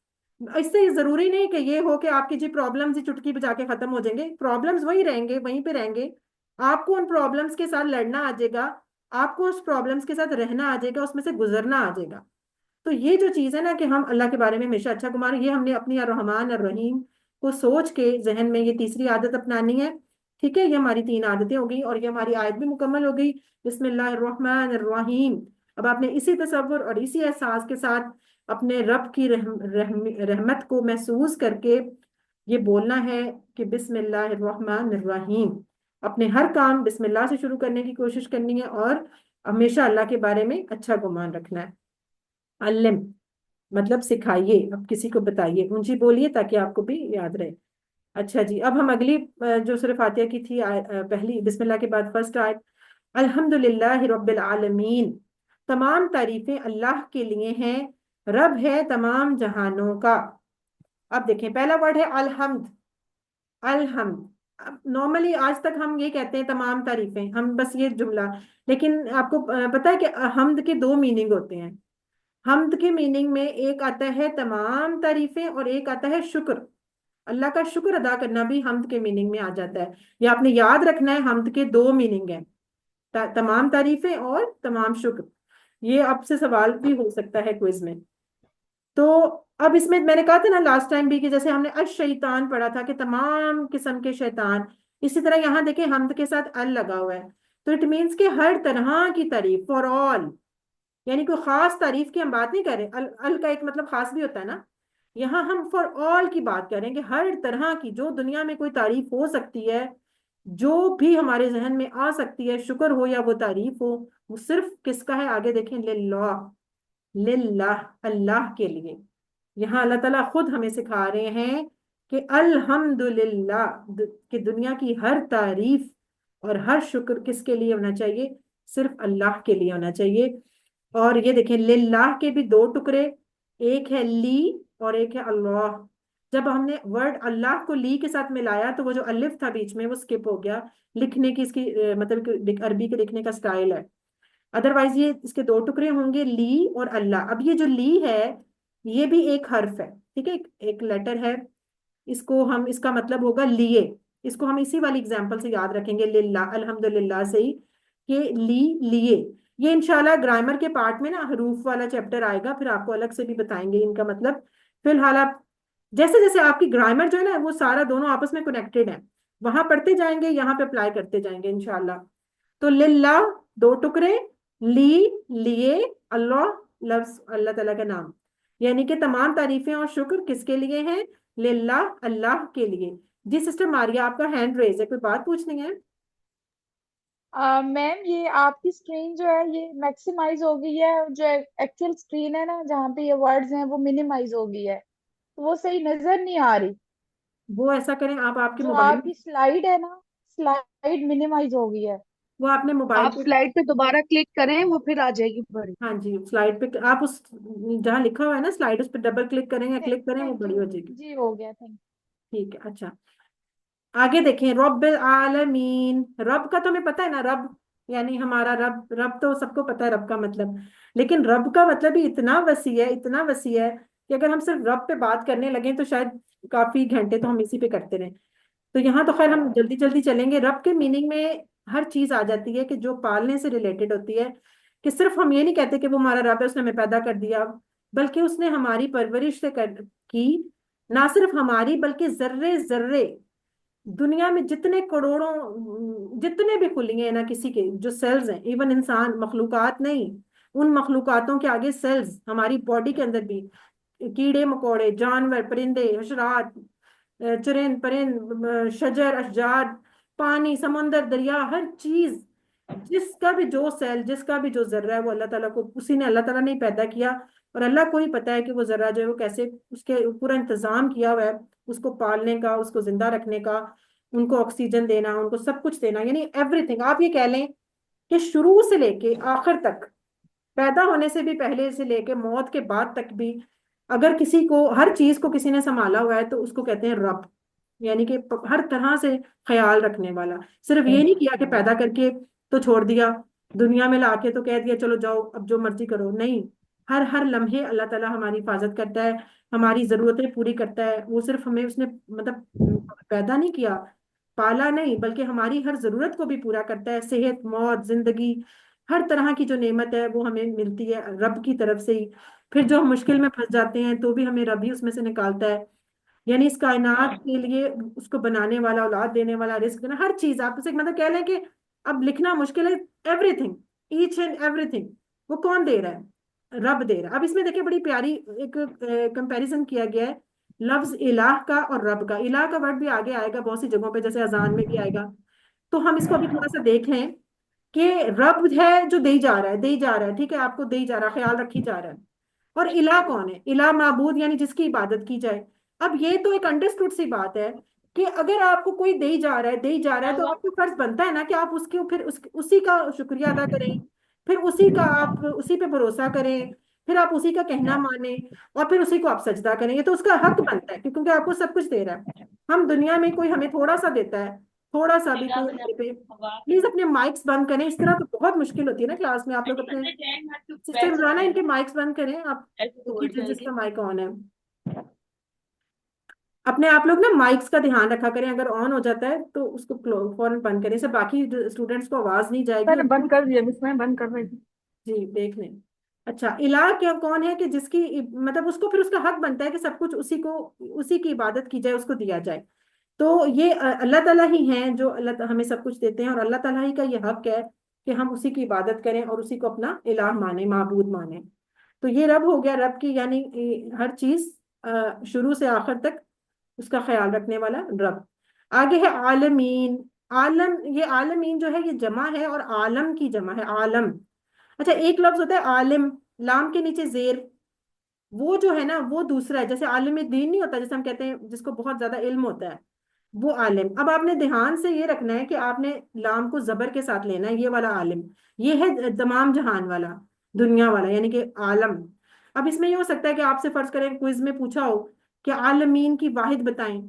इससे जरूरी नहीं कि ये हो कि आपकी जी प्रॉब्लम्स ही चुटकी बजा के खत्म हो जाएंगे, प्रॉब्लम्स वही रहेंगे, वहीं पे रहेंगे। आपको उन प्रॉब्लम्स के साथ लड़ना आ जाएगा, आपको उस प्रॉब्लम्स के साथ रहना आ जाएगा, उसमें से गुजरना आ जाएगा। तो ये जो चीज है ना कि हम अल्लाह के बारे में हमेशा अच्छा गुमान, ये हमने अपनी रहमान और रहीम को सोच के जहन में ये तीसरी आदत अपनानी है। ठीक है, ये हमारी 3 आदतें हो गई और ये हमारी आयत भी मुकम्मल हो गई, बिस्मिल्लाहिर्रहमानिर्रहीम। अब आपने इसी तसव्वुर और इसी एहसास के साथ अपने रब की रहमत को महसूस करके ये बोलना है कि बिस्मिल्लाहिर्रहमानिर्रहीम। अपने हर काम बिस्मिल्लाह से शुरू करने की कोशिश करनी है और हमेशा अल्लाह के बारे में अच्छा गुमान रखना है। अल्लिम मतलब सिखाइए, अब किसी को बताइए, ऊंची बोलिए ताकि आपको भी याद रहे। अच्छा जी, अब हम अगली जो सूरह फातिहा की थी पहली बिस्मिल्लाह के बाद फर्स्ट आयत, अल्हम्दुलिल्लाहि रब्बिल आलमीन, तमाम तारीफें अल्लाह के लिए हैं, रब है तमाम जहानों का। अब देखें पहला वर्ड है अलहम्द। अलहम्द, अब नॉर्मली आज तक हम ये कहते हैं तमाम तारीफें, हम बस ये जुमला, लेकिन आपको पता है कि हमद के 2 मीनिंग होते हैं। हमद के मीनिंग में एक आता है तमाम तारीफें और एक आता है शुक्र। अल्लाह का शुक्र अदा करना भी हमद के मीनिंग में आ जाता है। ये आपने याद रखना है, हमद के दो मीनिंग है, तमाम तारीफें और तमाम शुक्र। ये आपसे सवाल भी हो सकता है क्विज में। तो अब इसमें मैंने कहा था ना लास्ट टाइम भी कि जैसे हमने अश-शैतान पढ़ा था कि तमाम किस्म के शैतान, इसी तरह यहाँ देखें हमद के साथ अल लगा हुआ है, तो इट मीन्स कि हर तरह की तारीफ, फॉर ऑल, यानी कोई खास तारीफ की हम बात नहीं कर रहे। अल का एक मतलब खास भी होता है ना, यहाँ हम फॉर ऑल की बात कर रहे हैं कि हर तरह की जो दुनिया में कोई तारीफ हो सकती है, जो भी हमारे जहन में आ सकती है, शुक्र हो या वो तारीफ हो, वो सिर्फ किसका है? आगे देखें, लिल्लाह, लिल्लाह, अल्लाह के लिए। यहाँ अल्लाह ताला खुद हमें सिखा रहे हैं कि अल्हम्दुलिल्लाह, कि दुनिया की हर तारीफ और हर शुक्र किसके लिए होना चाहिए? सिर्फ अल्लाह के लिए होना चाहिए। और ये देखें, लिल्लाह के भी दो टुकड़े, एक है ली और एक है अल्लाह। जब हमने वर्ड अल्लाह को ली के साथ मिलाया तो वो जो अलिफ था बीच में वो स्किप हो गया। लिखने की इसकी मतलब कि अरबी के लिखने का स्टाइल है। अदरवाइज ये इसके दो टुकड़े होंगे, ली और अल्लाह। अब ये जो ली है ये भी एक हर्फ है, ठीक है, एक लेटर है। इसको हम, इसका मतलब होगा लिए। इसको हम इसी वाली एग्जांपल से याद रखेंगे, लिल्लाह, अल्हम्दुलिल्लाह से ही, कि ली, लिए। ये इंशाल्लाह ग्रामर के पार्ट में ना हरूफ वाला चैप्टर आएगा, फिर आपको अलग से भी बताएंगे इनका मतलब। फिलहाल आप जैसे जैसे आपकी ग्रामर जो है ना वो सारा दोनों आपस में कनेक्टेड है, वहां पढ़ते जाएंगे, यहाँ पे अप्लाई करते जाएंगे इंशाल्लाह। तो लिल्लाह दो टुकड़े, ली लिए, अल्लाह लफ्ज अल्लाह ताला का नाम, यानी कि तमाम तारीफें और शुक्र किसके लिए हैं? लिल्लाह, अल्लाह के लिए। जी सिस्टर मारिया, आपका हैंड रेज है, कोई बात पूछनी है? मैम ये आपकी स्क्रीन जो है ये मैक्सिमाइज हो गई है, जो एक्चुअल स्क्रीन है ना जहाँ पे ये वर्ड्स हैं वो मिनिमाइज हो गई है, तो वो सही नजर नहीं आ रही। वो ऐसा करें, आप आपके जो मोबाइल, आपकी स्लाइड है ना, स्लाइड मिनिमाइज हो गई है। वो आपने मोबाइल आप पे, स्लाइड पे दोबारा क्लिक करें, वो फिर आ जाएगी बड़ी। हाँ जी स्लाइड पे आप उस जहाँ लिखा हुआ है ना स्लाइड, उस पर डबल क्लिक करें या क्लिक करें, वो थैंक बड़ी यू। हो जाएगी। जी हो गया, थैंक ठीक है, अच्छा। आगे देखें, रब्बिल आलमीन, रब का तो हमें पता है ना, रब यानी हमारा रब। रब तो सबको पता है रब का मतलब, लेकिन रब का मतलब भी इतना वसी है, इतना वसी है कि अगर हम सिर्फ रब पे बात करने लगे तो शायद काफी घंटे तो हम इसी पे करते रहें। तो यहाँ तो खैर हम जल्दी जल्दी चलेंगे। रब के मीनिंग में हर चीज आ जाती है कि जो पालने से रिलेटेड होती है, कि सिर्फ हम ये नहीं कहते कि वो हमारा रब है, उसने हमें पैदा कर दिया, बल्कि उसने हमारी परवरिश से की। ना सिर्फ हमारी बल्कि जर्रे जर्रे दुनिया में जितने करोड़ों जितने भी खुलिए हैं ना, किसी के जो सेल्स हैं, इवन इंसान मखलूकात नहीं, उन मखलूकातों के आगे सेल्स, हमारी बॉडी के अंदर भी कीड़े मकोड़े, जानवर, परिंदे, हशरात, चुरिंद परिंद, शजर अशजार, पानी, समुंदर, दरिया, हर चीज, जिसका भी जो सेल, जिसका भी जो जर्रा है, वो अल्लाह ताला को, उसी ने, अल्लाह ताला ने ही पैदा किया। और अल्लाह को ही पता है कि वो जर्रा जो है वो कैसे, उसके पूरा इंतजाम किया हुआ है उसको पालने का, उसको जिंदा रखने का, उनको ऑक्सीजन देना, उनको सब कुछ देना, यानी एवरीथिंग। आप ये कह लें कि शुरू से लेके आखिर तक, पैदा होने से भी पहले से लेके मौत के बाद तक भी, अगर किसी को, हर चीज को किसी ने संभाला हुआ है तो उसको कहते हैं रब, यानी कि हर तरह से ख्याल रखने वाला। सिर्फ ये नहीं किया कि पैदा करके तो छोड़ दिया, दुनिया में लाके तो कह दिया चलो जाओ अब जो मर्जी करो, नहीं। हर हर लम्हे अल्लाह ताला हमारी हिफाजत करता है, हमारी जरूरतें पूरी करता है। वो सिर्फ हमें उसने मतलब पैदा नहीं किया, पाला नहीं, बल्कि हमारी हर जरूरत को भी पूरा करता है। सेहत, मौत, जिंदगी, हर तरह की जो नेमत है वो हमें मिलती है रब की तरफ से ही। फिर जो हम मुश्किल में फंस जाते हैं तो भी हमें रब ही उसमें से निकालता है। यानी इस कायनात के लिए उसको बनाने वाला, औलाद देने वाला, रिस्क देना, हर चीज, आप उसे मतलब कह लें कि अब लिखना मुश्किल है, एवरीथिंग, ईच एंड एवरीथिंग, वो कौन दे रहा है? रब दे रहा है। अब इसमें देखिए बड़ी प्यारी एक कंपैरिजन किया गया है लफ्ज इलाह का और रब का। इलाह का वर्ड भी आगे आएगा बहुत सी जगहों पे, जैसे अजान में भी आएगा। तो हम इसको अभी थोड़ा सा देख लें कि रब है जो दे जा रहा है, दे जा रहा है, ठीक है, आपको दे जा रहा है, ख्याल रखी जा रहा है। और इलाह कौन है? इलाह माबूद, यानी जिसकी इबादत की जाए। अब ये तो एक अंडरस्टूड सी बात है कि अगर आपको कोई दे जा रहा है, दे जा रहा है, तो आपको फर्ज बनता है ना कि आप उसके फिर उसी का शुक्रिया अदा करें, फिर उसी का आप उसी पे भरोसा करें, फिर आप उसी का कहना माने, और फिर उसी को आप सजदा करें। ये तो उसका हक बनता है क्योंकि आपको सब कुछ दे रहा है। हम दुनिया में कोई हमें थोड़ा सा देता है, थोड़ा सा भी कोई हमारे पे। प्लीज अपने माइक्स बंद करें, इस तरह तो बहुत मुश्किल होती है ना क्लास में। आप लोग अपने सिस्टर रोजाना इनके माइक्स बंद करें आप, देखिए जिसका माइक ऑन है। अपने आप लोग ना माइक्स का ध्यान रखा करें, अगर ऑन हो जाता है तो उसको फौरन बंद करें, से बाकी स्टूडेंट्स को आवाज नहीं जाएगी। मैंने बंद कर दिया, मिस मैं बंद कर रही थी। जी देख लें। अच्छा, इलाह क्या कौन है कि जिसकी मतलब उसको फिर उसका हक बनता है कि सब कुछ उसी को, उसी की इबादत की जाए, उसको दिया जाए। तो ये अल्लाह ताला ही हैं जो हमें सब कुछ देते हैं, और अल्लाह ताला ही का ये हक है कि हम उसी की इबादत करें और उसी को अपना इलाह माने, माबूद माने। तो ये रब हो गया, रब की यानी हर चीज शुरू से आखिर तक उसका ख्याल रखने वाला रब। आगे है आलमीन। आलम, ये आलमीन जो है ये जमा है और आलम की जमा है, आलम। अच्छा, एक लफ्ज होता है आलिम, लाम के नीचे जेर, वो जो है ना वो दूसरा है। जैसे आलिम दीन नहीं होता, जैसे हम कहते हैं जिसको बहुत ज्यादा इल्म होता है, वो आलिम। अब आपने ध्यान से ये रखना है कि आपने लाम को जबर के साथ लेना है, ये वाला आलिम। ये है तमाम जहान वाला, दुनिया वाला, यानी कि आलम। अब इसमें ये हो सकता है कि आपसे फर्ज करें क्विज में पूछा हो कि आलमीन की वाहिद बताएं,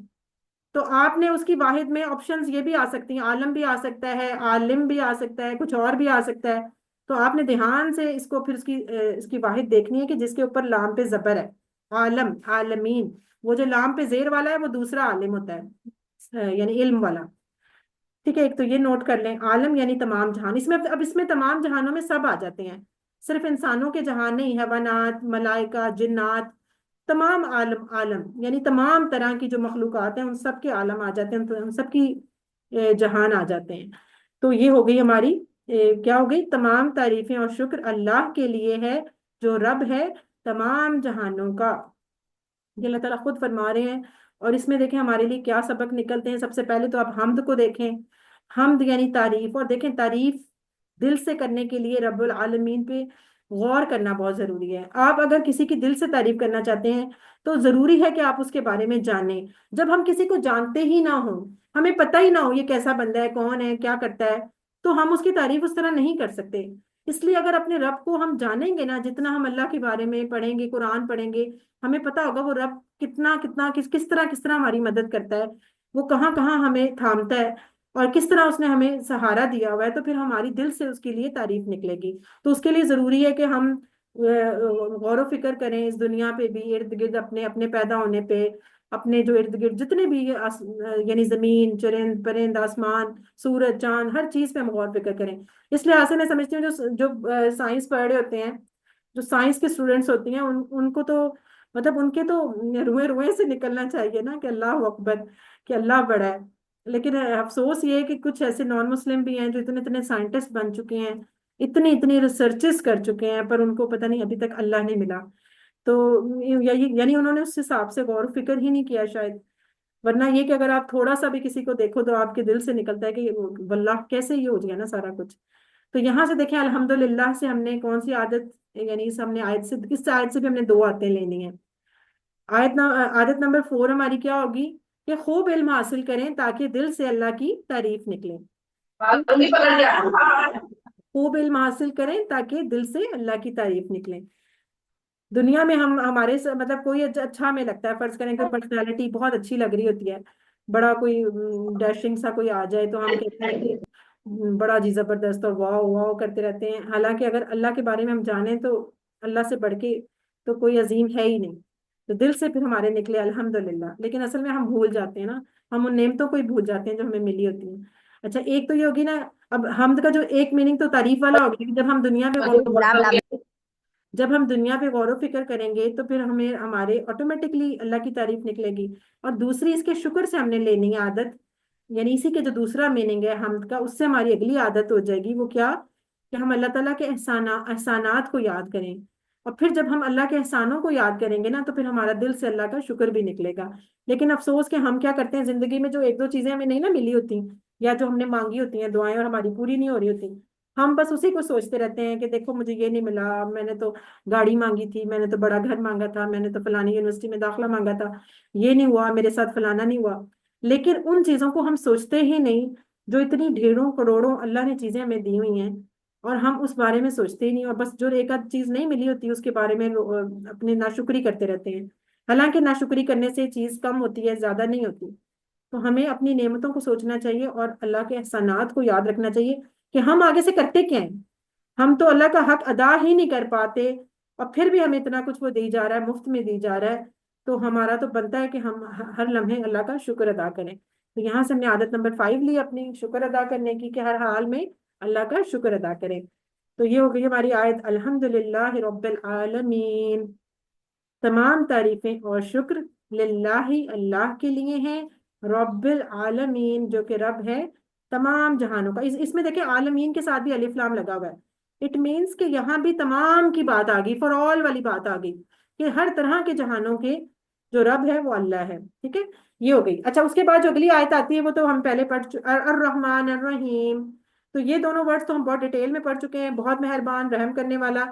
तो आपने उसकी वाहिद में ऑप्शंस ये भी आ सकती हैं, आलम भी आ सकता है, आलिम भी आ सकता है, कुछ और भी आ सकता है। तो आपने ध्यान से इसको फिर इसकी वाहिद देखनी है कि जिसके ऊपर लाम पे जबर है, आलम, आलमीन। वो जो लाम पे जेर वाला है वो दूसरा आलिम होता है, यानी इल्म वाला। ठीक है, एक तो ये नोट कर लें, आलम यानी तमाम जहान। इसमें अब इसमें तमाम जहानों में सब आ जाते हैं, सिर्फ इंसानों के जहान नहीं, हैवानात, मलाइका, जिन्नात, तमाम आलम, आलम यानी तमाम तरह की जो मखलूकात हैं उन सब के आलम आ जाते हैं, तो उन सब की जहान आ जाते हैं। तो ये हो गई हमारी क्या हो गई, तमाम तारीफें और शुक्र अल्लाह के लिए है जो रब है तमाम जहानों का। ये अल्लाह ताला खुद फरमा रहे हैं। और इसमें देखें हमारे लिए क्या सबक निकलते हैं। सबसे पहले तो आप हमद को देखें, हमद यानी तारीफ, और देखें तारीफ दिल से करने के लिए रब्बुल आलमीन पे गौर करना बहुत जरूरी है। आप अगर किसी की दिल से तारीफ करना चाहते हैं तो जरूरी है कि आप उसके बारे में जानें। जब हम किसी को जानते ही ना हो, हमें पता ही ना हो ये कैसा बंदा है, कौन है, क्या करता है, तो हम उसकी तारीफ उस तरह नहीं कर सकते। इसलिए अगर अपने रब को हम जानेंगे ना, जितना हम अल्लाह के बारे में पढ़ेंगे, कुरान पढ़ेंगे, हमें पता होगा वो रब कितना कितना किस तरह हमारी मदद करता है, वो कहाँ कहाँ हमें थामता है, और किस तरह उसने हमें सहारा दिया हुआ है। तो फिर हमारी दिल से उसके लिए तारीफ निकलेगी। तो उसके लिए जरूरी है कि हम गौर व फिक्र करें इस दुनिया पे भी, इर्द गिर्द अपने अपने पैदा होने पे, अपने जो इर्द गिर्द जितने भी यानी जमीन, चरिंद परिंद, आसमान, सूरज, चांद, हर चीज पे हम गौर फिक्र करें। इस लिहाज से मैं समझती हूँ जो जो साइंस पढ़ रहे होते हैं, जो साइंस के स्टूडेंट्स होती हैं, उनको तो मतलब उनके तो रुए रुए से निकलना चाहिए ना कि अल्लाह अकबर, कि अल्लाह बड़ा है। लेकिन अफसोस ये है कि कुछ ऐसे नॉन मुस्लिम भी हैं जो इतने इतने साइंटिस्ट बन चुके हैं, इतनी इतनी रिसर्चेस कर चुके हैं, पर उनको पता नहीं अभी तक अल्लाह नहीं मिला। तो यानी उन्होंने उस हिसाब से गौर फिक्र ही नहीं किया शायद। वरना ये कि अगर आप थोड़ा सा भी किसी को देखो तो आपके दिल से निकलता है कि वल्लाह कैसे ये हो गया ना सारा कुछ। तो यहाँ से देखें अल्हम्दुलिल्लाह से हमने कौन सी आदत, यानी इस हमने आयत से, इस आयत से भी हमने दो आयतें लेनी है। आदत नंबर 4 हमारी क्या होगी कि खूब इल्म हासिल करें ताकि दिल से अल्लाह की तारीफ निकले। खूब इल्म हासिल करें ताकि दिल से अल्लाह की तारीफ निकले। दुनिया में हम हमारे से मतलब कोई अच्छा हमें लगता है, फर्ज करें कोई पर्सनैलिटी बहुत अच्छी लग रही होती है, बड़ा कोई डैशिंग सा कोई आ जाए तो हम कहते हैं कि बड़ा जी जबरदस्त, और वाह वाह करते रहते हैं। हालांकि अगर अल्लाह के बारे में हम जाने तो अल्लाह से बढ़ के तो कोई अजीम है ही नहीं। तो दिल से फिर हमारे निकले अल्हम्दुलिल्लाह। लेकिन असल में हम भूल जाते हैं ना, हम उन नेमतों को ही भूल जाते हैं जो हमें मिली होती हैं। अच्छा, एक तो ये होगी ना, अब हमद का जो एक मीनिंग तो तारीफ वाला हो गया कि जब हम दुनिया पे गौर व फिक्र करेंगे तो फिर हमें हमारे ऑटोमेटिकली अल्लाह की तारीफ निकलेगी। और दूसरी इसके शुक्र से हमने लेनी है आदत, यानी इसी के जो दूसरा मीनिंग है हमद का, उससे हमारी अगली आदत हो जाएगी। वो क्या, कि हम अल्लाह ताला के एहसानात को याद करें। और फिर जब हम अल्लाह के एहसानों को याद करेंगे ना तो फिर हमारा दिल से अल्लाह का शुक्र भी निकलेगा। लेकिन अफसोस कि हम क्या करते हैं, जिंदगी में जो एक दो चीजें हमें नहीं ना मिली होती, या जो हमने मांगी होती हैं दुआएं और हमारी पूरी नहीं हो रही होती, हम बस उसी को सोचते रहते हैं कि देखो मुझे ये नहीं मिला, मैंने तो गाड़ी मांगी थी, मैंने तो बड़ा घर मांगा था, मैंने तो फलानी यूनिवर्सिटी में दाखिला मांगा था, ये नहीं हुआ, मेरे साथ फलाना नहीं हुआ। लेकिन उन चीजों को हम सोचते ही नहीं जो इतनी ढेरों करोड़ों अल्लाह ने चीजें हमें दी हुई हैं, और हम उस बारे में सोचते ही नहीं, और बस जो एक आध चीज नहीं मिली होती उसके बारे में अपनी नाशुक्री करते रहते हैं। हालांकि नाशुक्री करने से चीज कम होती है, ज्यादा नहीं होती। तो हमें अपनी नेमतों को सोचना चाहिए और अल्लाह के एहसानात को याद रखना चाहिए कि हम आगे से करते क्या हैं। हम तो अल्लाह का हक अदा ही नहीं कर पाते, और फिर भी हमें इतना कुछ वो दी जा रहा है, मुफ्त में दी जा रहा है। तो हमारा तो बनता है कि हम हर लम्हे अल्लाह का शुक्र अदा करें। तो यहाँ से हमने आदत नंबर 5 ली अपनी शुक्र अदा करने की, कि हर हाल में अल्लाह का शुक्र अदा करें। तो ये हो गई हमारी आयत, अल्हम्दुलिल्लाह रब्बिल आलमीन, तमाम तारीफें और शुक्र लिल्लाही अल्लाह के लिए हैं, रब्बिल आलमीन जो कि रब है तमाम जहानों का। इसमें देखिए आलमीन के साथ भी अलिफ लाम लगा हुआ है। इट मीन्स कि यहाँ भी तमाम की बात आ गई, फॉर ऑल वाली बात आ गई, कि हर तरह के जहानों के जो रब है वो अल्लाह है। ठीक है, ये हो गई। अच्छा, उसके बाद जो अगली आयत आती है वो तो हम पहले पढ़ अर्रहमान अर्रहीम। तो ये दोनों वर्ड्स तो हम बहुत डिटेल में पढ़ चुके हैं। बहुत मेहरबान, रहम करने वाला,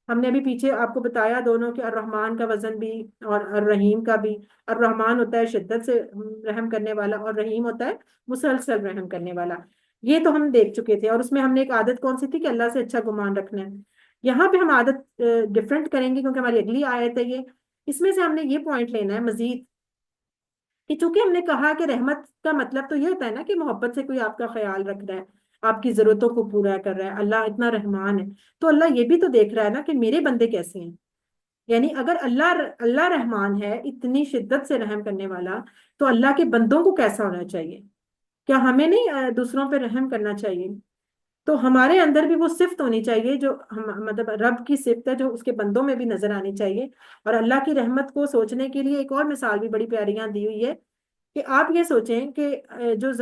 हमने अभी पीछे आपको बताया दोनों के, अर्रहमान का वजन भी और अर्रहीम का भी। अर्रहमान होता है शिद्दत से रहम करने वाला, और रहीम होता है मुसलसल रहम करने वाला। ये तो हम देख चुके थे। और उसमें हमने एक आदत कौन सी थी, कि अल्लाह से अच्छा गुमान रखना है। यहाँ पे हम आदत डिफरेंट करेंगे, क्योंकि हमारी अगली आयत है ये। इसमें से हमने ये पॉइंट लेना है मजीद, कि चूंकि हमने कहा कि रहमत का मतलब तो ये होता है ना कि मोहब्बत से कोई आपका ख्याल रख रहा है, आपकी जरूरतों को पूरा कर रहा है, अल्लाह इतना रहमान है। तो अल्लाह ये भी तो देख रहा है ना कि मेरे बंदे कैसे हैं। यानी अगर अल्लाह अल्लाह रहमान है, इतनी शिद्दत से रहम करने वाला, तो अल्लाह के बंदों को कैसा होना चाहिए? क्या हमें नहीं दूसरों पे रहम करना चाहिए? तो हमारे अंदर भी वो सिफ्त होनी चाहिए जो हम, मतलब रब की सिफ्त है, जो उसके बंदों में भी नजर आनी चाहिए। और अल्लाह की रहमत को सोचने के लिए एक और मिसाल भी बड़ी प्यारी यहाँ दी हुई है, कि आप ये सोचें कि जो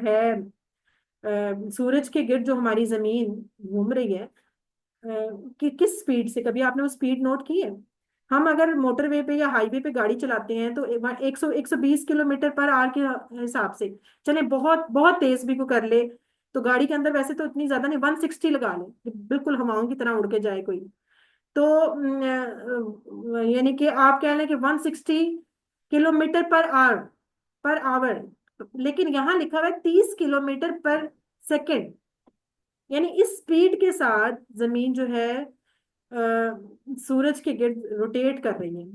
है सूरज के गिर्द जो हमारी जमीन घूम रही है, कि किस स्पीड से, कभी आपने वो स्पीड नोट की है? हम अगर मोटरवे पे या हाईवे पे गाड़ी चलाते हैं तो 120 किलोमीटर पर आवर के हिसाब से चले, बहुत बहुत तेज भी को कर ले, तो गाड़ी के अंदर वैसे तो इतनी ज्यादा नहीं, 160 लगा ले कि बिल्कुल हवाओं की तरह उड़ के जाए कोई। तो यानी कि आप कह लें कि 160 किलोमीटर पर आवर। लेकिन यहाँ लिखा हुआ है 30 किलोमीटर पर सेकेंड। यानी इस स्पीड के साथ जमीन जो है सूरज के गिर्द रोटेट कर रही है।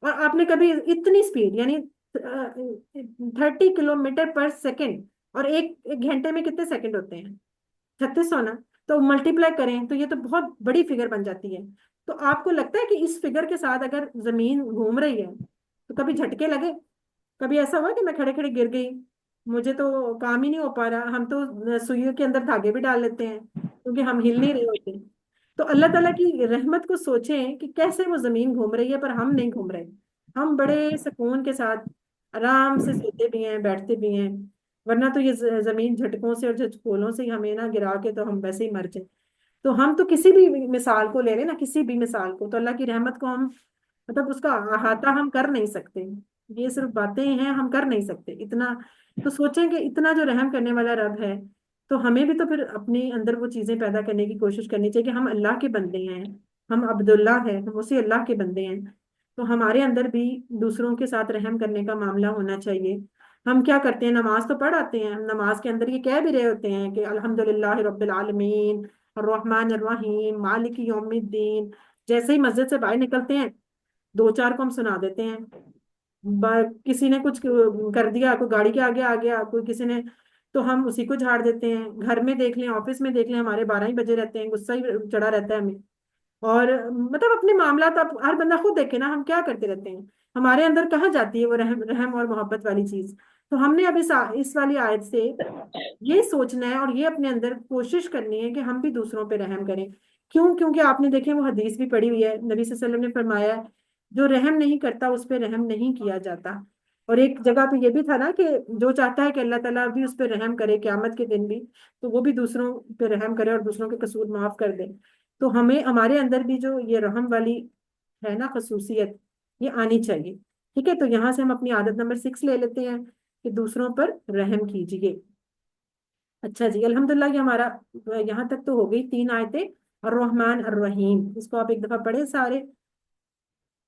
और आपने कभी इतनी स्पीड, यानी 30 किलोमीटर पर सेकेंड, और एक घंटे में कितने सेकंड होते हैं? 3600 ना। तो मल्टीप्लाई करें तो ये तो बहुत बड़ी फिगर बन जाती है। तो आपको लगता है कि इस फिगर के साथ अगर जमीन घूम रही है तो कभी झटके लगे? कभी ऐसा हुआ कि मैं खड़े खड़े गिर गई, मुझे तो काम ही नहीं हो पा रहा? हम तो सुइयों के अंदर धागे भी डाल लेते हैं, क्योंकि हम हिल नहीं रहे होते। तो अल्लाह ताला की रहमत को सोचें कि कैसे वो जमीन घूम रही है पर हम नहीं घूम रहे। हम बड़े सुकून के साथ आराम से सोते भी हैं, बैठते भी हैं। वरना तो ये जमीन झटकों से और झटकोलों से ही हमें ना गिरा के तो हम वैसे ही मर जाए। तो हम तो किसी भी मिसाल को ले लें ना, किसी भी मिसाल को, तो अल्लाह की रहमत को हम, मतलब उसका अहाता हम कर नहीं सकते। ये सिर्फ बातें हैं, हम कर नहीं सकते इतना। तो सोचें कि इतना जो रहम करने वाला रब है, तो हमें भी तो फिर अपने अंदर वो चीजें पैदा करने की कोशिश करनी चाहिए कि हम अल्लाह के बंदे हैं, हम अब्दुल्ला है, हम उसी अल्लाह के बंदे हैं। तो हमारे अंदर भी दूसरों के साथ रहम करने का मामला होना चाहिए। हम क्या करते हैं, नमाज तो पढ़ आते हैं, हम नमाज के अंदर ये कह भी रहे होते हैं कि अल्हम्दुलिल्लाह रब्बिल आलमीन अर्रहमान अर्रहीम मालिक यौमिद्दीन। जैसे ही मस्जिद से बाहर निकलते हैं, दो चार को हम सुना देते हैं। किसी ने कुछ कर दिया, कोई गाड़ी के आगे आ गया, कोई किसी ने, तो हम उसी को झाड़ देते हैं। घर में देख लें, ऑफिस में देख लें, हमारे 12 ही बजे रहते हैं, गुस्सा ही चढ़ा रहता है हमें। और मतलब अपने मामला तो हर बंदा खुद देखे ना, हम क्या करते रहते हैं, हमारे अंदर कहाँ जाती है वो रहम रहम और मोहब्बत वाली चीज। तो हमने अब इस वाली आयत से ये सोचना है और ये अपने अंदर कोशिश करनी है कि हम भी दूसरों पे रहम करें। क्यों? क्योंकि आपने देखे वो हदीस भी पढ़ी हुई है, नबी सल्लल्लाहु अलैहि वसल्लम ने फरमाया है, जो रहम नहीं करता उस पर रहम नहीं किया जाता। और एक जगह पे ये भी था ना कि जो चाहता है कि अल्लाह ताला भी उस पर रहम करे क्यामत के दिन भी, तो वो भी दूसरों पे रहम करे और दूसरों के कसूर माफ कर दे। तो हमें हमारे अंदर भी जो ये रहम वाली है ना खसूसियत, ये आनी चाहिए। ठीक है, तो यहाँ से हम अपनी आदत नंबर 6 ले लेते हैं, कि दूसरों पर रहम कीजिए। अच्छा जी, अल्हम्दुलिल्लाह, ये हमारा यहाँ तक तो हो गई 3 आयतें। अर्रहमान अर्रहीम, इसको आप एक दफा पढ़े सारे।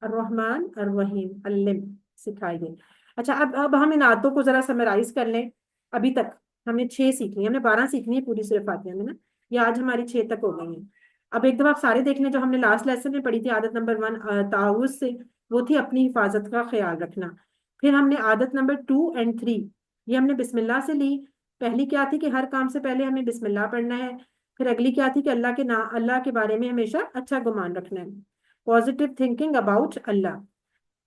अर्रहमान अर्रहीम, अल्लिम, सिखाइए। अच्छा, अब हम इन आयतों को जरा समराइज कर लें। अभी तक हमने 6 सीख ली, हमने 12 सीखनी है पूरी सूरह फातिहा में ना। ये आज हमारी 6 तक हो गई हैं। अब एक दफा आप सारे देख लें जो हमने लास्ट लेसन में पढ़ी थी। आदत नंबर 1 ताउज़ से, वो थी अपनी हिफाजत का ख्याल रखना। फिर हमने आदत नंबर 2 एंड 3, ये हमने बिस्मिल्लाह से ली। पहली क्या थी कि हर काम से पहले हमें बिस्मिल्लाह पढ़ना है। फिर अगली क्या थी कि अल्लाह के बारे में हमेशा अच्छा गुमान रखना है, पॉजिटिव थिंकिंग अबाउट अल्लाह।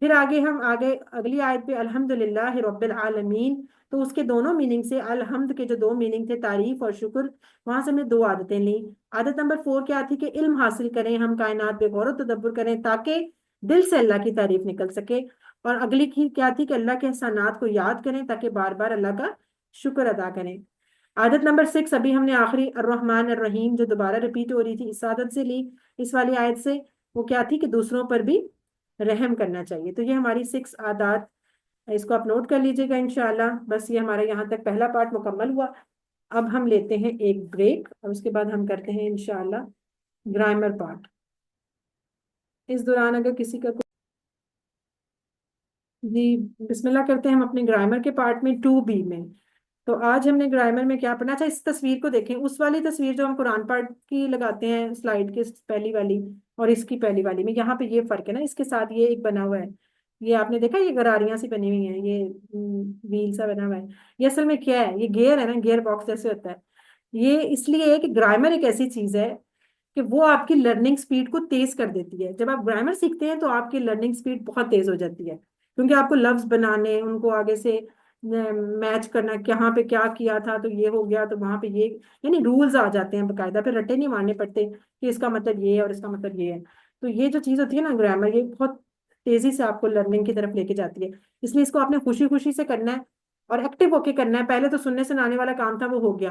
फिर आगे हम आगे अगली आयत पे अल्हम्दुलिल्लाह रब्बिल आलमीन, तो उसके दोनों मीनिंग से अलहम्द के जो दो मीनिंग थे तारीफ और शुक्र, वहां से हमने दो आदतें ली। आदत नंबर 4 क्या थी कि इल्म हासिल करें, हम कायनात पे गौर व तदब्बुर करें ताकि दिल से अल्लाह की तारीफ निकल सके। और अगली की क्या थी कि अल्लाह के एहसानात को याद करें ताकि बार बार अल्लाह का शुक्र अदा करें। आदत नंबर 6 अभी हमने आखिरी अर्रहमान अर्रहीम जो दोबारा रिपीट हो रही थी इस आदत से ली, इस वाली आयत से, वो क्या थी कि दूसरों पर भी रहम करना चाहिए। तो ये हमारी 6 आदत, इसको आप नोट कर लीजिएगा इंशाल्लाह। बस ये हमारा यहाँ तक पहला पार्ट मुकम्मल हुआ। अब हम लेते हैं एक ब्रेक और उसके बाद हम करते हैं इंशाल्लाह ग्रामर पार्ट। इस दौरान अगर किसी का जी, बिस्मिल्लाह करते हैं हम अपने ग्रामर के पार्ट में 2B में। तो आज हमने ग्रामर में क्या पढ़ना। अच्छा, इस तस्वीर को देखें, उस वाली तस्वीर जो हम कुरान पाठ की लगाते हैं स्लाइड के पहली वाली और इसकी पहली वाली में, यहाँ पे ये फर्क है ना, इसके साथ ये एक बना हुआ है, ये आपने देखा, ये गरारियां सी बनी हुई हैं, ये व्हील सा बना हुआ है। ये असल में क्या है, ये गियर है ना, गियर बॉक्स जैसे होता है। ये इसलिए है कि ग्रामर एक ऐसी चीज है कि वो आपकी लर्निंग स्पीड को तेज कर देती है। जब आप ग्रामर सीखते हैं तो आपकी लर्निंग स्पीड बहुत तेज हो जाती है, क्योंकि आपको लफ्ज बनाने, उनको आगे से मैच करना, कहाँ पे क्या किया था तो ये हो गया तो वहां पे ये, यानी रूल्स आ जाते हैं बकायदा, फिर रट्टे नहीं मारने पड़ते कि इसका मतलब ये है और इसका मतलब ये है। तो ये जो चीज होती है ना ग्रामर, ये बहुत तेजी से आपको लर्निंग की तरफ लेके जाती है। इसलिए इसको आपने खुशी खुशी से करना है और एक्टिव होके करना है। पहले तो सुनने सुनाने वाला काम था, वो हो गया।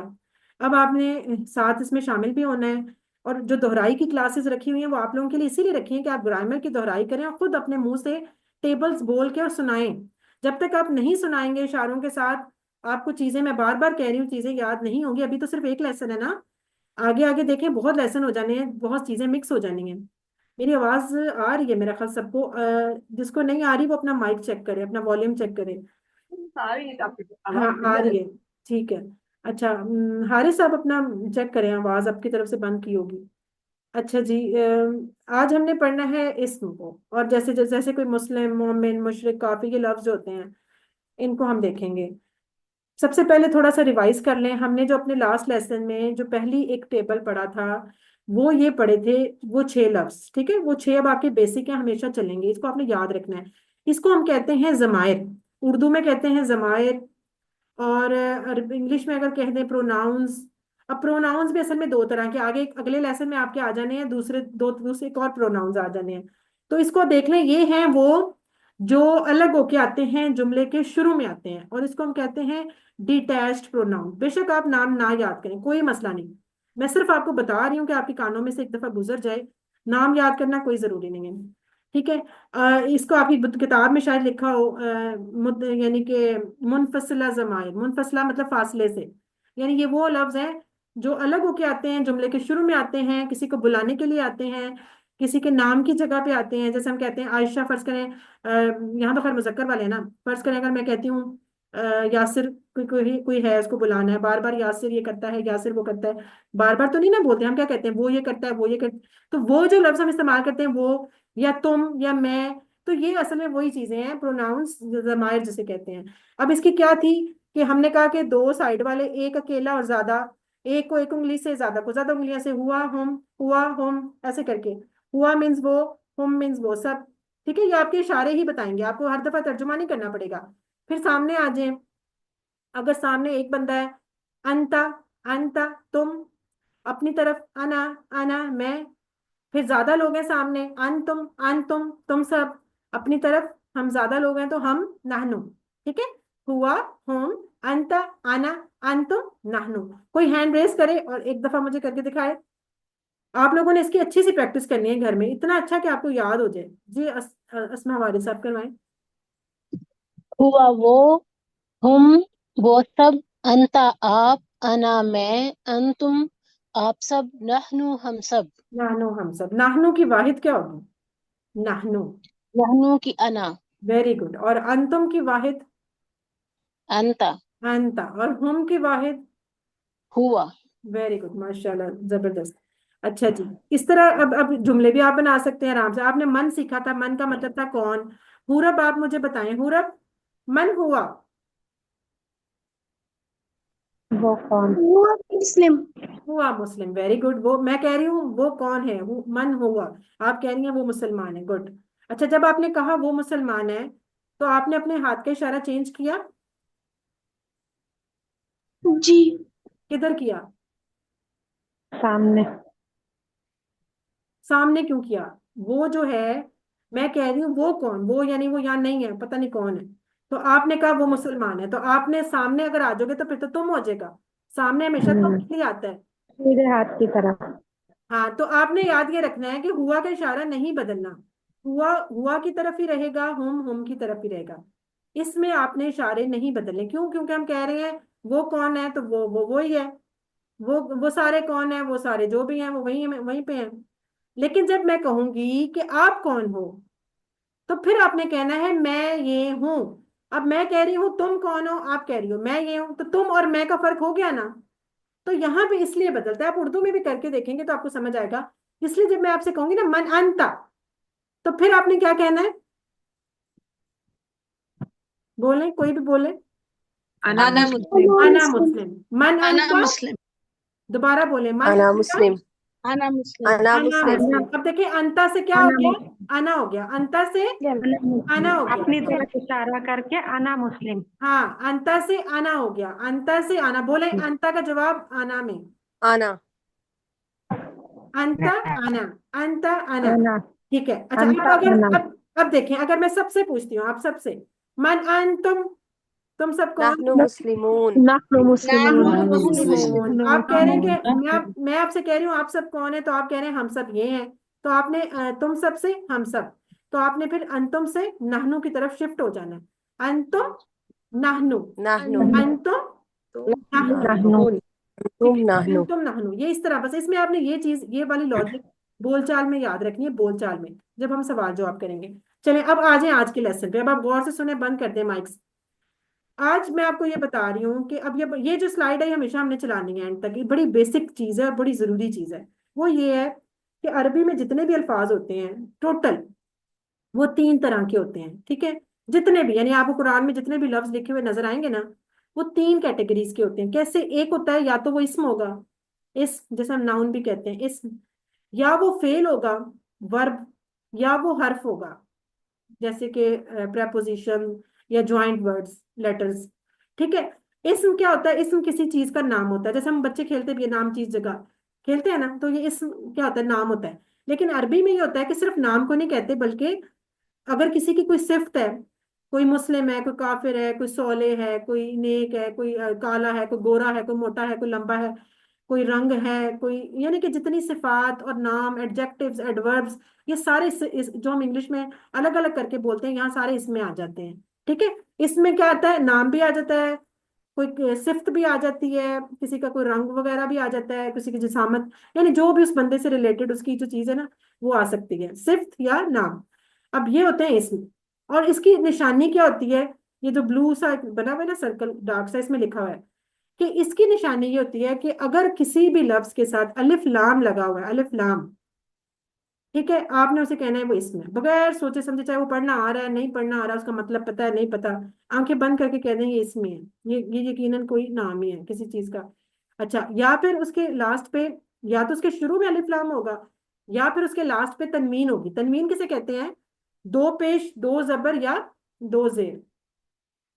अब आपने साथ इसमें शामिल भी होना है। और जो दोहराई की क्लासेस रखी हुई हैं वो आप लोगों के लिए इसीलिए रखी हैं कि आप ग्रामर की दोहराई करें और खुद अपने मुंह से टेबल्स बोल के और सुनाएं। जब तक आप नहीं सुनाएंगे इशारों के साथ, आपको चीजें, मैं बार बार कह रही हूँ, चीजें याद नहीं होंगी। अभी तो सिर्फ एक लेसन है ना, आगे आगे देखें बहुत लेसन हो जाने हैं, बहुत चीजें मिक्स हो जानी हैं। मेरी आवाज आ रही है मेरा ख्याल सबको? जिसको नहीं आ रही वो अपना माइक चेक करे, अपना वॉल्यूम चेक करे। हाँ, आ रही है, ठीक है। अच्छा, हारिस साहब अपना चेक करें, आवाज आपकी तरफ से बंद की होगी। अच्छा जी, आज हमने पढ़ना है इस्म को, और जैसे जैसे जैसे कोई मुस्लिम, मोमिन, मुशरिक, काफिर, ये लफ्ज होते हैं, इनको हम देखेंगे। सबसे पहले थोड़ा सा रिवाइज कर लें। हमने जो अपने लास्ट लेसन में जो पहली एक टेबल पढ़ा था, वो ये पढ़े थे, वो 6 लफ्ज, ठीक है। वो 6 अब आपके बेसिक है, हमेशा चलेंगे, इसको आपने याद रखना है। इसको हम कहते हैं जमायर, उर्दू में कहते हैं जमायर, और इंग्लिश में अगर कह दें प्रोनाउंस। अब प्रोनाउंस भी असल में दो तरह के, आगे अगले लेसन में आपके आ जाने हैं, दूसरे एक और प्रोनाउंस आ जाने हैं। तो इसको देख लें, ये हैं वो जो अलग होके आते हैं, जुमले के शुरू में आते हैं, और इसको हम कहते हैं डिटैच्ड प्रोनाउन। बेशक आप नाम ना याद करें, कोई मसला नहीं, मैं सिर्फ आपको बता रही हूँ कि आपके कानों में से एक दफा गुजर जाए। नाम याद करना कोई जरूरी नहीं है, ठीक है। इसको आपकी किताब में शायद लिखा हो, यानी कि मुनफसिला जमायर, मुनफसिला मतलब फासले से, यानी ये वो लफ्ज हैं जो अलग होके आते हैं, जुमले के शुरू में आते हैं, किसी को बुलाने के लिए आते हैं, किसी के नाम की जगह पे आते हैं। जैसे हम कहते हैं आयशा, फर्ज करें, यहाँ तो खैर मुजक्कर वाले हैं ना, फर्ज करें अगर मैं कहती हूँ यासिर, कोई है, उसको बुलाना है, बार बार यासिर ये करता है, यासिर वो करता है, बार बार तो नहीं ना बोलते हम, क्या कहते हैं, वो ये करता है, वो ये करता। तो वो जो लफ्ज हम इस्तेमाल करते हैं, वो या तुम या मैं, तो ये असल में वही चीजें हैं, प्रोनाउंस जमायर जिसे कहते हैं। अब इसकी क्या थी कि हमने कहा कि दो साइड वाले, एक अकेला और ज्यादा, एक को एक उंगली से, ज्यादा को ज्यादा उंगलियां से, हुआ हम ऐसे करके, हुआ मीन्स वो, हुम मीन्स वो सब, ठीक है। ये आपके इशारे ही बताएंगे, आपको हर दफा तर्जुमा नहीं करना पड़ेगा। फिर सामने आ जाए, अगर सामने एक बंदा है, अंता, अंता तुम, अपनी तरफ अना, अना मैं। फिर ज्यादा लोग हैं सामने, अन तुम सब, अपनी तरफ हम ज्यादा लोग हैं तो हम, नहनु, ठीक है। हुआ, हुम, अंत, आना, अंतुम, नहनु। कोई हैंड रेस करे और एक दफा मुझे करके दिखाए। आप लोगों ने इसकी अच्छी सी प्रैक्टिस करनी है घर में, इतना अच्छा कि आपको याद हो जाए। जी, अस्मा वारिस साहब करवाएं। हुआ वो, हम वो सब, अंता आप, अना मैं, अंतुम आप सब, नहनु हम सब। नाहनु हम सब, नाहनु की वाहिद क्या होगी? नाहनु। नहनु की अना, वेरी गुड। और अंतुम की वाहिद? अंता, अंता। और हम की वाहिद? हुआ। वेरी गुड, माशाल्लाह, जबरदस्त। अच्छा जी, इस तरह अब जुमले भी आप बना सकते हैं आराम से। आपने मन सीखा था, मन का मतलब था कौन। हुरब, आप मुझे बताएं, हुरब, मन हुआ? वो कौन? मुस्लिम। हुआ मुस्लिम, वेरी गुड। वो मैं कह रही हूँ वो कौन है, मन हुआ, आप कह रही हैं वो मुसलमान है, गुड। अच्छा, जब आपने कहा वो मुसलमान है तो आपने अपने हाथ का इशारा चेंज किया? जी। किधर किया? सामने। सामने क्यों किया? वो जो है, मैं कह रही हूँ वो कौन, वो यानी वो यहाँ नहीं है, पता नहीं कौन है। तो आपने कहा वो मुसलमान है, तो आपने सामने अगर आ जाओगे तो फिर तो तुम हो जाएगा। सामने हमेशा तुम के लिए आता है। मेरे हाथ की तरफ। हाँ, तो आपने याद ये रखना है कि हुआ का इशारा नहीं बदलना। हुआ हुआ की तरफ ही रहेगा, हम की तरफ ही रहेगा। इसमें आपने इशारे नहीं बदलने। क्यों? क्योंकि हम कह रहे हैं वो कौन है, तो वो ही है। वो सारे कौन है, वो सारे जो भी हैं वो वहीं पे हैं। लेकिन जब मैं कहूंगी कि आप कौन हो, तो फिर आपने कहना है मैं ये हूं। अब मैं कह रही हूं तुम कौन हो, आप कह रही हो मैं ये हूं, तो तुम और मैं का फर्क हो गया ना। तो यहाँ पे इसलिए बदलता है, आप उर्दू में भी करके देखेंगे तो आपको समझ आएगा। इसलिए जब मैं आपसे कहूंगी ना मन अंता, तो फिर आपने क्या कहना है? बोले, कोई भी बोले। अना अना मुस्लिम। अना मुस्लिम। मुस्लिम। मन अना अंता। मुस्लिम। दोबारा बोले, मन अना अंता। मुस्लिम। अना मुस्लिम। अना अना मुस्लिम। मुस्लिम। अब देखिए अंता से क्या हो अना गया? मुस्लिम। अना हो गया, अंता से अना अना मुस्लिम। हो गया। अपनी तरफ इशारा करके अना मुस्लिम। हाँ, अंता से आना हो गया, अंता से आना। बोले अंता का जवाब आना में। आना। अंता आना। अंता आना। अना। ठीक है। अच्छा, अब अंता अगर अना। अब देखें, अगर मैं सबसे पूछती हूँ, आप सबसे, मन अन तुम सब कौन? नहनु मुस्लिमून। नहनु नानु मुस्लिमून। नहनु मुस्लिम। मुस्लिमून। आप कह रहे हैं कि मैं आपसे कह रही हूँ आप सब कौन है, तो आप कह रहे हैं हम सब ये हैं। तो आपने तुम सब से हम सब, तो आपने फिर अंतुम से नाहनु की तरफ शिफ्ट हो जाना है। अंतुम नाहनु। नहनु। अंतुम नाहनु। नहनु। ठीक तुम है, नहनु। अंतुम नाहनु, ये इस तरह। बस इसमें आपने ये चीज, ये वाली लॉजिक बोलचाल में याद रखनी है, बोलचाल में जब हम सवाल जवाब करेंगे। चलें अब आ जाएं आज के लेसन पे। अब आप गौर से सुने, बंद कर दें माइक्स। आज मैं आपको ये बता रही हूँ कि अब ये जो स्लाइड है ये हमेशा हमने चलानी है एंड तक। ये बड़ी बेसिक चीज है और बड़ी जरूरी चीज है। वो ये है कि अरबी में जितने भी अल्फाज होते हैं टोटल, वो 3 तरह के होते हैं। ठीक है? जितने भी, यानी आपको कुरान में जितने भी लफ्ज लिखे हुए नजर आएंगे ना, वो 3 कैटेगरीज के होते हैं। कैसे? एक होता है या तो वो इस्म होगा, इस्म जैसे हम नाउन भी कहते हैं इस्म, या वो फेल होगा, वर्ब, या वो हर्फ होगा, जैसे कि प्रेपोजिशन या ज्वाइंट वर्ड्स, लेटर्स। ठीक है? इसम क्या होता है? इसम किसी चीज का नाम होता है। जैसे हम बच्चे खेलते भी है, नाम चीज जगह खेलते हैं ना, तो ये इसम क्या होता है? नाम होता है। लेकिन अरबी में ये होता है कि सिर्फ नाम को नहीं कहते, बल्कि अगर किसी की कोई सिफ्त है, कोई मुस्लिम है, कोई काफिर है, कोई सोले है, कोई नेक है, कोई काला है, कोई गोरा है, कोई मोटा है, कोई लंबा है, कोई रंग है, कोई, यानी कि जितनी सिफात और नाम, एडजेक्टिव्स, एडवर्ब्स, ये सारे जो हम इंग्लिश में अलग अलग करके बोलते हैं, यहाँ सारे इसमें आ जाते हैं। ठीक है? इसमें क्या आता है? नाम भी आ जाता है, कोई सिफ्त भी आ जाती है, किसी का कोई रंग वगैरह भी आ जाता है, किसी की जिसामत, यानी जो भी उस बंदे से रिलेटेड उसकी जो चीज है ना, वो आ सकती है, सिफ्त या नाम। अब ये होते हैं इसमें। और इसकी निशानी क्या होती है? ये जो ब्लू सा बना हुआ है ना सर्कल, डार्क सा, इसमें लिखा हुआ है कि इसकी निशानी ये होती है कि अगर किसी भी लफ्ज के साथ अलिफ लाम लगा हुआ है, अलिफ लाम, ठीक है, आपने उसे कहना है वो इसमें, बगैर सोचे समझे, चाहे वो पढ़ना आ रहा है नहीं पढ़ना आ रहा है, उसका मतलब पता है नहीं पता, आंखें बंद करके कह देंगे इसमें है। ये यकीनन कोई नाम ही है किसी चीज का। अच्छा, या फिर उसके लास्ट पे, या तो उसके शुरू में अलिफ लाम होगा, या फिर उसके लास्ट पे तनवीन होगी। तनवीन किसे कहते हैं? 2 पेश 2 जबर या 2 जेर।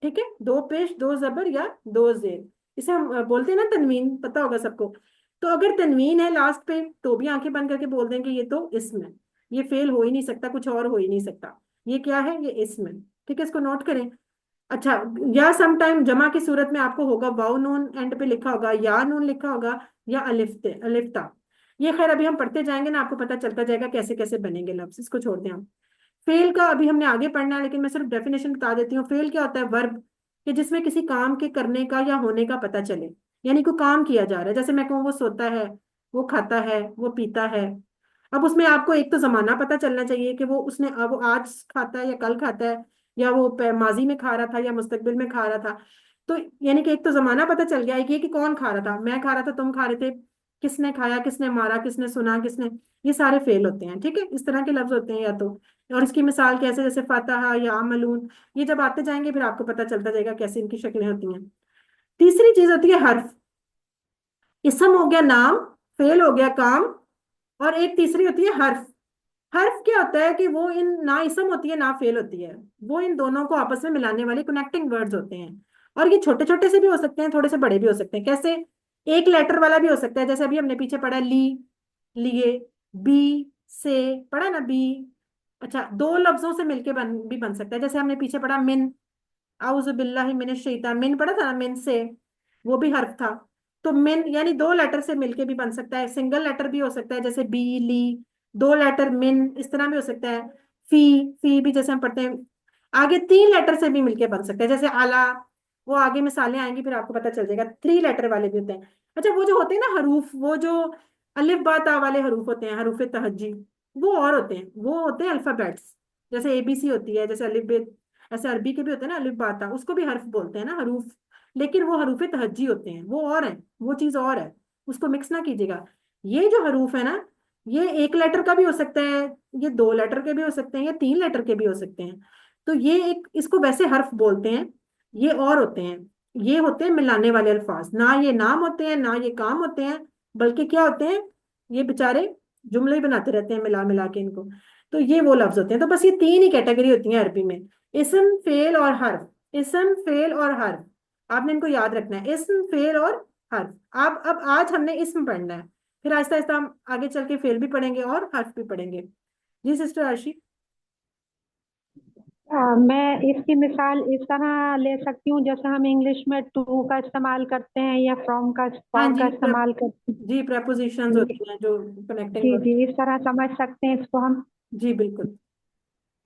ठीक है? 2 पेश 2 जबर या 2 जेर, इसे हम बोलते हैं ना तनवीन, पता होगा सबको। तो अगर तनवीन है लास्ट पे, तो भी आंखें बंद करके बोल देंगे ये तो इसमें, ये फेल हो ही नहीं सकता, कुछ और हो ही नहीं सकता। ये क्या है? ये इसमें। ठीक है? इसको नोट करें। अच्छा, या सम टाइम जमा की सूरत में आपको होगा वाव नून एंड पे लिखा होगा, या नून लिखा होगा, या अलिफ्ता। ये खैर अभी हम पढ़ते जाएंगे ना, आपको पता चलता जाएगा कैसे कैसे बनेंगे लफ्ज। इसको छोड़ दें हम। फेल का अभी हमने आगे पढ़ना है, लेकिन मैं सिर्फ डेफिनेशन बता देती हूँ। फेल क्या होता है? वर्ब, कि जिसमें किसी काम के करने का या होने का पता चले, यानी कोई काम किया जा रहा है। जैसे मैं कहूँ वो सोता है, वो खाता है, वो पीता है। अब उसमें आपको एक तो जमाना पता चलना चाहिए कि वो आज खाता है या कल खाता है, या वो माजी में खा रहा था या मुस्तकबिल में खा रहा था। तो यानी कि एक तो जमाना पता चल गया, एक ये कि कौन खा रहा था, मैं खा रहा था, तुम खा रहे थे, किसने खाया, किसने मारा, किसने सुना, किसने, ये सारे फेल होते हैं। ठीक है? इस तरह के लफ्ज होते हैं। या तो, और इसकी मिसाल कैसे, जैसे फतहा या अमलून, ये जब आते जाएंगे फिर आपको पता चलता जाएगा कैसे इनकी शक्लें होती हैं। तीसरी चीज होती है हर्फ। इसम हो गया नाम, फेल हो गया काम, और एक तीसरी होती है हर्फ। हर्फ क्या होता है कि वो इन ना इसम होती है ना फेल होती है, वो इन दोनों को आपस में मिलाने वाले कनेक्टिंग वर्ड्स होते हैं। और ये छोटे छोटे से भी हो सकते हैं, थोड़े से बड़े भी हो सकते हैं। कैसे? एक लेटर वाला भी हो सकता है, जैसे अभी हमने पीछे पढ़ा ली, लिए, बी से पढ़ा ना, बी। अच्छा, दो लफ्जों से मिलके बन सकता है, जैसे हमने पीछे पढ़ा मिन, आउज़ बिल्लाहि मिनश शैतान, मिन पढ़ा था ना, मिन से, वो भी हर्फ था। तो मिन यानी दो लेटर से मिलके भी बन सकता है, सिंगल लेटर भी हो सकता है जैसे बी, ली, दो लेटर मिन, इस तरह भी हो सकता है। फी, फी भी जैसे हम पढ़ते हैं, आगे तीन लेटर से भी मिलके बन सकता है जैसे आला। वो आगे मिसालें आएंगी फिर आपको पता चल जाएगा, थ्री लेटर वाले भी होते हैं। अच्छा, वो जो होते हैं ना हरूफ, वो जो अलिफ बा ता वाले हरूफ होते हैं, हरूफ तहज्जी, वो और होते हैं, वो होते हैं अल्फाबेट्स। जैसे एबीसी होती है, जैसे अलिफ बे, ऐसे अरबी के भी होते हैं ना अलिफ बाता, उसको भी हर्फ बोलते हैं ना, हरूफ। लेकिन वो हरूफे तहज्जी होते हैं, वो और है, वो चीज और है, उसको मिक्स ना कीजिएगा। ये जो हरूफ है ना, ये एक लेटर का भी हो सकता है, ये दो लेटर के भी हो सकते हैं, ये तीन लेटर के भी हो सकते हैं। तो ये एक, इसको वैसे हर्फ बोलते हैं। ये और होते हैं, ये होते हैं मिलाने वाले अल्फाज, ना ये नाम होते हैं ना ये काम होते हैं, बल्कि क्या होते हैं, ये बेचारे जुमले ही बनाते रहते हैं मिला मिला के इनको। तो ये वो लफ्ज होते हैं। तो बस ये तीन ही कैटेगरी होती है अरबी में, इस्म, फेल और हर्फ। इस्म, फेल और हर्फ, आपने इनको याद रखना है, इस्म, फेल और हर्फ। आप अब आज हमने इस्म पढ़ना है, फिर आहिस्ता आहिस्ता हम आगे चल के फेल भी पढ़ेंगे और हर्फ भी पढ़ेंगे। जी सिस्टर आशी। मैं इसकी मिसाल इस तरह ले सकती हूँ, जैसे हम इंग्लिश में टू का इस्तेमाल करते हैं या फ्रॉम का, हाँ फॉर का जी, इस्तेमाल करते जी प्रेपोजिशंस हैं। होती हैं जो कनेक्टिंग जी वर्ड। जी, इस तरह समझ सकते हैं इसको हम। जी बिल्कुल।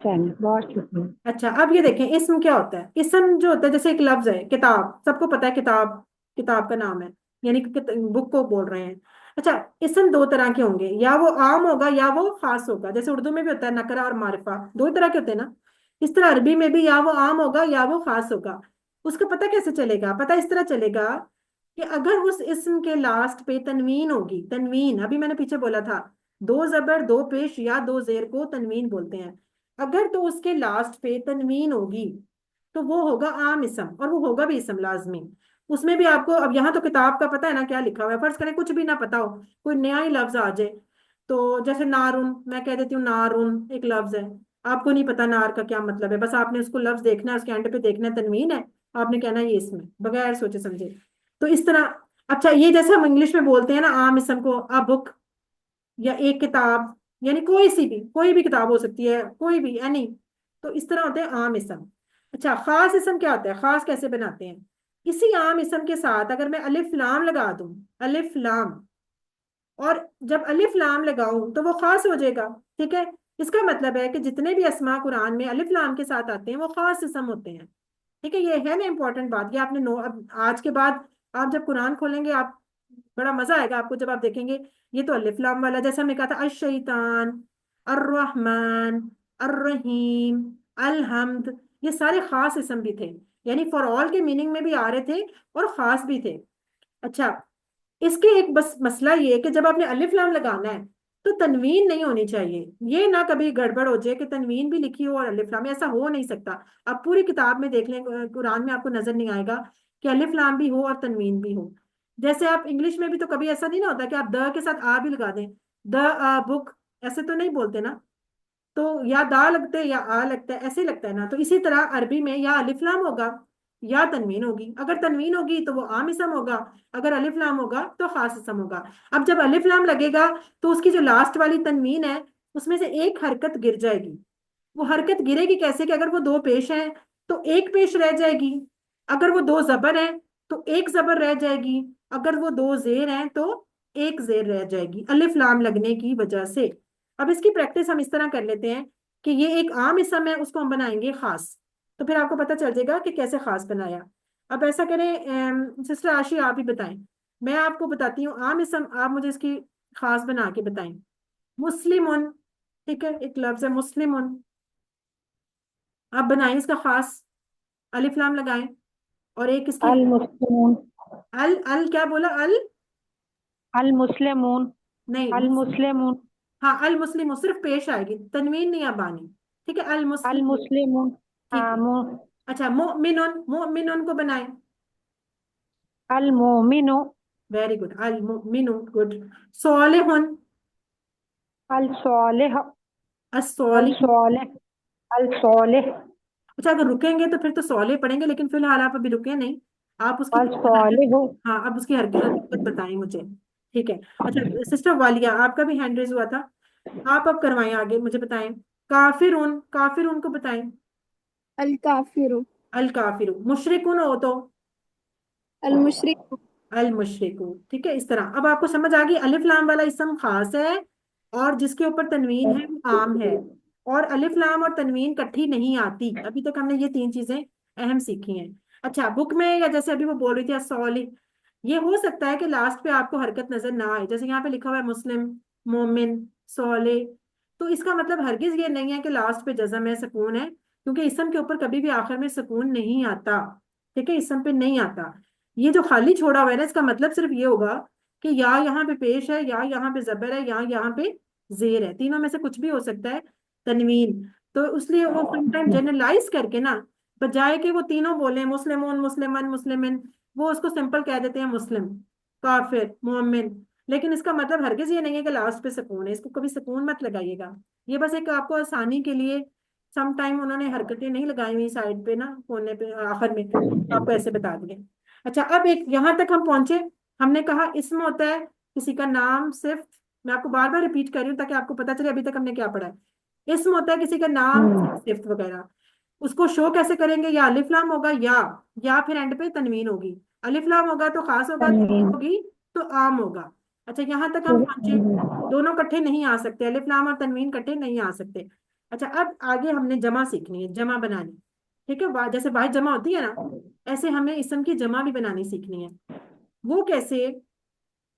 चलिए, बहुत शुक्रिया। अच्छा, अब ये देखें इस्म क्या होता है। इस्म जो होता है, जैसे एक लफ्ज है किताब, सबको पता है किताब, किताब का नाम है, यानी कि बुक को बोल रहे हैं। अच्छा, इस्म दो तरह के होंगे, या वो आम होगा या वो खास होगा। जैसे उर्दू में भी होता है नकरा और मारिफा, दो ही तरह के होते हैं ना। इस तरह अरबी में भी या वो आम होगा या वो खास होगा। उसका पता कैसे चलेगा? पता इस तरह चलेगा कि अगर उस इस्म के लास्ट पे तनवीन होगी, तनवीन अभी मैंने पीछे बोला था, दो जबर दो पेश या दो जेर को तनवीन बोलते हैं। अगर तो उसके लास्ट पे तनवीन होगी तो वो होगा आम इसम, और वो होगा भी इसम लाजमी। उसमें भी आपको, अब यहाँ तो किताब का पता है ना क्या लिखा हुआ है, फर्ज करें कुछ भी ना पता हो, कोई नया ही लफ्ज आ जाए, तो जैसे नारुन, मैं कह देती हूँ नारुन एक लफ्ज है, आपको नहीं पता नार का क्या मतलब है, बस आपने उसको लफ्ज देखना है, उसके एंड पे देखना है तनवीन है, आपने कहना है ये इसमें, बगैर सोचे समझे। तो इस तरह। अच्छा, ये जैसे हम इंग्लिश में बोलते हैं ना आम इसम को, अ बुक, या एक किताब, यानी कोई सी भी, कोई भी किताब हो सकती है, कोई भी एनी। तो इस तरह होते हैं आम इसम। अच्छा, खास इसम क्या होता है, खास कैसे बनाते हैं? इसी आम इसम के साथ अगर मैं अलिफ लाम लगा दूं, अलिफ लाम, और जब अलिफ लाम लगाऊं तो वो खास हो जाएगा। ठीक है, इसका मतलब है कि जितने भी अस्मा कुरान में अलिफ लाम के साथ आते हैं वो खास इसम होते हैं। ठीक है, ये है ना इंपॉर्टेंट बात, ये आपने नो, अब आज के बाद आप जब कुरान खोलेंगे, आप बड़ा मजा आएगा आपको जब आप देखेंगे ये तो अलिफ लाम वाला, जैसे हमने कहा था अश-शैतान, अर्रहमान, अर्रहीम, अलहम्द, ये सारे खास इसम भी थे, यानी फॉर ऑल के मीनिंग में भी आ रहे थे और खास भी थे। अच्छा, इसके एक बस मसला ये है कि जब आपने अलिफ लाम लगाना है तो तनवीन नहीं होनी चाहिए। ये ना कभी गड़बड़ हो जाए कि तनवीन भी लिखी हो और अलिफ लाम, ऐसा हो नहीं सकता। आप पूरी किताब में देख लें, कुरान में आपको नजर नहीं आएगा कि अलिफ लाम भी हो और तनवीन भी हो। जैसे आप इंग्लिश में भी तो कभी ऐसा नहीं ना होता कि आप द के साथ आ भी लगा दें, द बुक, ऐसे तो नहीं बोलते ना। तो या दा लगते हैं या आ लगता है, ऐसे ही लगता है ना। तो इसी तरह अरबी में या अलिफ लाम होगा या तनवीन होगी। अगर तनवीन होगी तो वो आम इसम होगा, अगर अलिफ लाम होगा तो खास इसम होगा। अब जब अलिफ लाम लगेगा तो उसकी जो लास्ट वाली तनवीन है उसमें से एक हरकत गिर जाएगी। वो हरकत गिरेगी कैसे कि अगर वो दो पेश हैं तो एक पेश रह जाएगी, अगर वो दो जबर हैं तो एक जबर रह जाएगी, अगर वो दो जेर हैं तो एक जेर रह जाएगी, अलिफ लाम लगने की वजह से। अब इसकी प्रैक्टिस हम इस तरह कर लेते हैं कि ये एक आम इसम है, उसको हम बनाएंगे खास, तो फिर आपको पता चल जाएगा कि कैसे खास बनाया। अब ऐसा करें, सिस्टर आशी आप ही बताएं, मैं आपको बताती हूँ आम इसम, आप मुझे इसकी खास बना के बताएं। मुस्लिमुन, ठीक है, एक लफ्ज है मुस्लिमुन, आप बनाएं इसका खास, अलिफ लाम लगाएं। और एक इसकी, अल मुस्लिमून। अल, अल क्या बोला, अल, अल मुस्लिमून। नहीं अल मुस्लिमून। हाँ अल मुस्लिम सिर्फ पेश आएगी, तनवीन नहीं अब आनी। ठीक है, अल अल मुस्लिम, मुस्लिमून। ठीक हाँ, है। अच्छा, मोमिनुन, मोमिनुन को बनाएं। अल मोमिनो। वेरी गुड, अल मोमिनु, गुड। सोलिहुन, अल सोलिह। अस्सौली। अलसोले, अलसोले, अच्छा, अगर रुकेंगे तो फिर तो सौले पढ़ेंगे, लेकिन फिलहाल आप अभी रुके नहीं, आप उसकी अलसोले हरकत, हो। हाँ अब उसकी हरकत बताएं मुझे। ठीक है। अच्छा सिस्टर वालिया, आपका भी हैंड रेज हुआ था, आप अब करवाएं आगे, मुझे बताएं। काफिरून, काफिरून को बताएं। अल काफिरु, अल काफिरू। मुशरिकुन हो तो अल मुशरिक, अल मुशरिकू। ठीक है, इस तरह अब आपको समझ आ गई, अलिफ लाम वाला इसम खास है और जिसके ऊपर तनवीन है वो आम है, और अलिफ लाम और तनवीन इकट्ठी नहीं आती। अभी तक हमने ये तीन चीजें अहम सीखी हैं। अच्छा बुक में, या जैसे अभी वो बोल रही थी सॉली, ये हो सकता है कि लास्ट पे आपको हरकत नजर ना आए, जैसे यहाँ पे लिखा हुआ है मुस्लिम, मोमिन, सोले, तो इसका मतलब हरगिज ये नहीं है कि लास्ट पे जज़म है, सुकून है, क्योंकि इसम के ऊपर कभी भी आखिर में सुकून नहीं आता। ठीक है, इसम पे नहीं आता। ये जो खाली छोड़ा हुआ है ना, इसका मतलब सिर्फ ये होगा कि या यहाँ पे पेश है, या यहाँ पे जबर है, या यहाँ पे जेर है, तीनों में से कुछ भी हो सकता है, तनवीन। तो इसलिए वो समटाइम जनरलाइज करके ना, बजाय कि वो तीनों बोले मुस्लिमून, मुस्लिमन, मुस्लिमिन, वो उसको सिंपल कह देते हैं मुस्लिम, काफिर, मोमिन। लेकिन इसका मतलब हरगिज ये नहीं है कि लास्ट पे सुकून है, इसको कभी सुकून मत लगाइएगा। ये बस एक आपको आसानी के लिए सम टाइम उन्होंने हरकतें नहीं लगाई हुई साइड पे ना, कोने पे आखिर में, आपको ऐसे बता दिए। अच्छा अब एक यहां तक हम पहुंचे, हमने कहा इसमें होता है किसी का नाम सिर्फ, मैं आपको बार बार रिपीट कर रही हूँ ताकि आपको पता चले अभी तक हमने क्या पढ़ा है। इसमें होता है किसी का नाम सिर्फ वगैरह, उसको शो कैसे करेंगे, या अलिफ लाम होगा, या फिर एंड पे तनवीन होगी। अलिफ लाम होगा तो खास होगा, तनवीन तनवीन। होगी तो आम होगा। अच्छा यहाँ तक हम पहुंचे, दोनों इकट्ठे नहीं आ सकते, अलिफ लाम और तनवीन इकट्ठे नहीं आ सकते। अच्छा अब आगे हमने जमा सीखनी है, जमा बनानी। ठीक है, जैसे वाहिद जमा होती है ना, ऐसे हमें इसम की जमा भी बनानी सीखनी है। वो कैसे?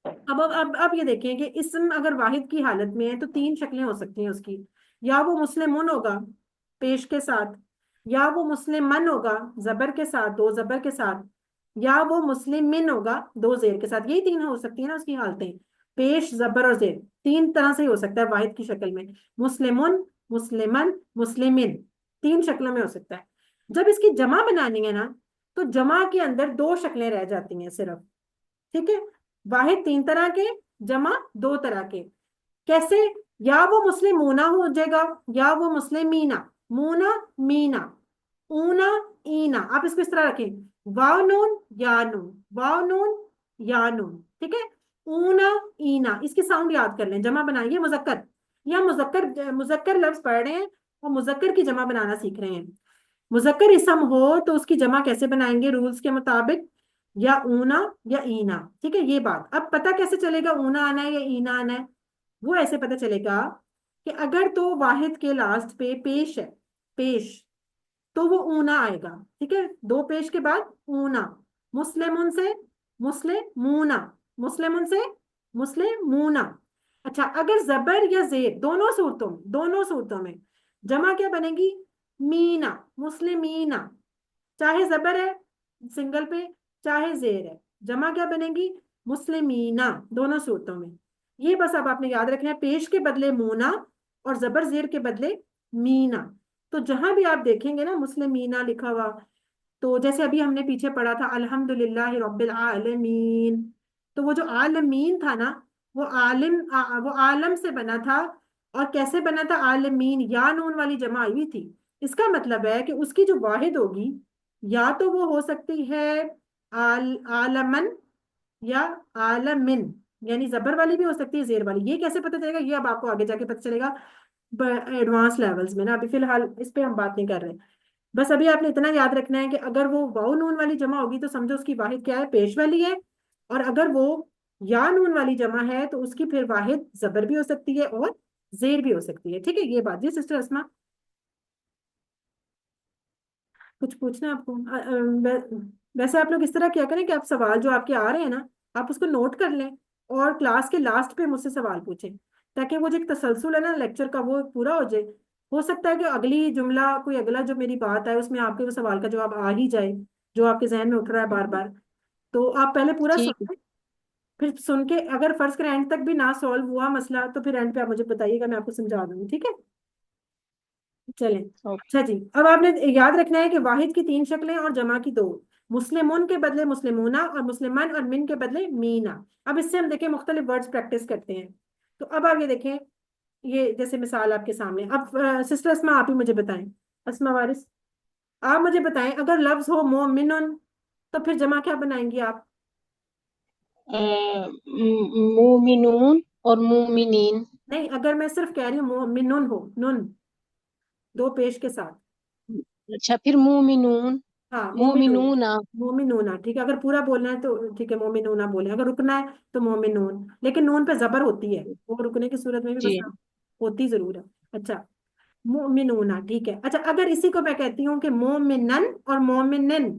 अब ये देखें कि इसम अगर वाहिद की हालत में है तो तीन शक्लें हो सकती हैं उसकी, या वो मुस्लिमुन होगा पेश के साथ, या वो मुस्लिमन होगा जबर के साथ, दो जबर के साथ, या वो मुस्लिमिन होगा दो जेर के साथ। यही तीन हो सकती है ना उसकी हालतें, पेश, जबर और जेर, तीन तरह से ही हो सकता है वाहिद की शक्ल में, मुस्लिमुन, मुस्लिमन, मुस्लिमिन, तीन शक्लों में हो सकता है। जब इसकी जमा बनानी है ना, तो जमा के अंदर दो शक्लें रह जाती हैं सिर्फ। ठीक है, वाहिद तीन तरह के, जमा दो तरह के। कैसे? या वो मुस्लिम मूना हो जाएगा, या वो मुस्लिम मीना, मूना, मीना, ऊना, ईना। आप इसको इस तरह रखें, वाव नून या नून, वाव नून या नून। ठीक है, ऊना, ईना, इसकी साउंड याद कर लें। जमा बनाइए मुजक्कर, या मुजक्कर मुजक्कर लफ्ज पढ़ रहे हैं और मुजक्कर की जमा बनाना सीख रहे हैं। मुजक्कर इसम हो तो उसकी जमा कैसे बनाएंगे रूल्स के मुताबिक, या ऊना या ईना। ठीक है, ये बात अब पता कैसे चलेगा ऊना आना है या ईना आना है? वो ऐसे पता चलेगा कि अगर तो वाहिद के लास्ट पे पेश है, पेश, तो वो ऊना आएगा। ठीक है, दो पेश के बाद ऊना। मुस्लिमुन से मुस्लिमूना, मुस्लिमुन से मुस्लिमूना। अच्छा अगर जबर या जेर, दोनों सूरतों में जमा क्या बनेगी? मीना, मुस्लिमीना। चाहे जबर है सिंगल पे, चाहे जेर है, जमा क्या बनेगी? मुस्लिमीना, दोनों सूरतों में। ये बस अब आपने याद रखना है, पेश के बदले मूना और जबर जेर के बदले मीना। तो जहां भी आप देखेंगे ना मुस्लिमीना लिखा हुआ, तो जैसे अभी हमने पीछे पढ़ा था अल्हम्दुलिल्लाह रब्बिल आलमीन, तो वो जो आलमीन था ना, वो आलम से बना था। और कैसे बना था? आलमीन, या नून वाली जमा आई हुई थी। इसका मतलब है कि उसकी जो वाहिद होगी, या तो वो हो सकती है आलमन, या आलमिन, यानी जबर वाली भी हो सकती है, जेर वाली। ये कैसे पता चलेगा? ये अब आपको आगे जाके पता चलेगा एडवांस लेवल्स में ना, अभी फिलहाल इस पे हम बात नहीं कर रहे। बस अभी आपने इतना याद रखना है कि अगर वो वाउ नून वाली जमा होगी तो समझो उसकी वाहिद क्या है? पेश वाली है। और अगर वो या नून वाली जमा है तो उसकी फिर वाहिद जबर भी हो सकती है और जेर भी हो सकती है। ठीक है, ये बात जी सिस्टर अस्मा, कुछ पूछना है आपको? वैसे आप लोग इस तरह क्या करें कि आप सवाल जो आपके आ रहे हैं ना, आप उसको नोट कर लें और क्लास के लास्ट पे मुझसे सवाल पूछें, ताकि वो जो एक तसलसल है ना लेक्चर का वो पूरा हो जाए। हो सकता है कि अगली जुमला, कोई अगला जो मेरी बात है उसमें आपके वो सवाल का जवाब आ ही जाए, जो आपके जहन में उठ रहा है बार बार। तो आप पहले पूरा सुन ठीक है। लें, फिर सुन के अगर फर्ज करें एंड तक भी ना सॉल्व हुआ मसला, तो फिर एंड पे आप मुझे बताइएगा, मैं आपको समझा दूंगी। ठीक है, चलें। ओके। अच्छा जी, अब आपने याद रखना है कि वाहिद की तीन शक्लें और जमा की दो, मुस्लिमुन के बदले मुस्लिमूना और मुस्लिमन और मिन के बदले मीना। अब इससे हम देखें मुख्तलिफ वर्ड्स प्रैक्टिस करते हैं। तो अब आप ये देखें, ये जैसे मिसाल आपके सामने। अब सिस्टर अस्मा आप ही मुझे बताएं, अस्मा वारिस आप मुझे बताएं, अगर लफ्ज हो मोमिनुन तो फिर जमा क्या बनाएंगी आप? मोमिनून और मोमिनीन। नहीं, अगर मैं सिर्फ कह रही हूँ मोमिनुन हो, नुन दो पेश के साथ। अच्छा, फिर मोमिनून, हाँ मोमिनून, मोमिनूना। मोमिनूना ठीक है। अगर पूरा बोलना है तो ठीक है मोमिनूना बोले, अगर रुकना है तो मोमिनून, लेकिन नून पे जबर होती है, वो रुकने की सूरत में भी बस जी। हाँ, होती जरूर है। अच्छा मोमिनूना ठीक है। अच्छा अगर इसी को मैं कहती हूँ कि मोमिनन और मोमिनन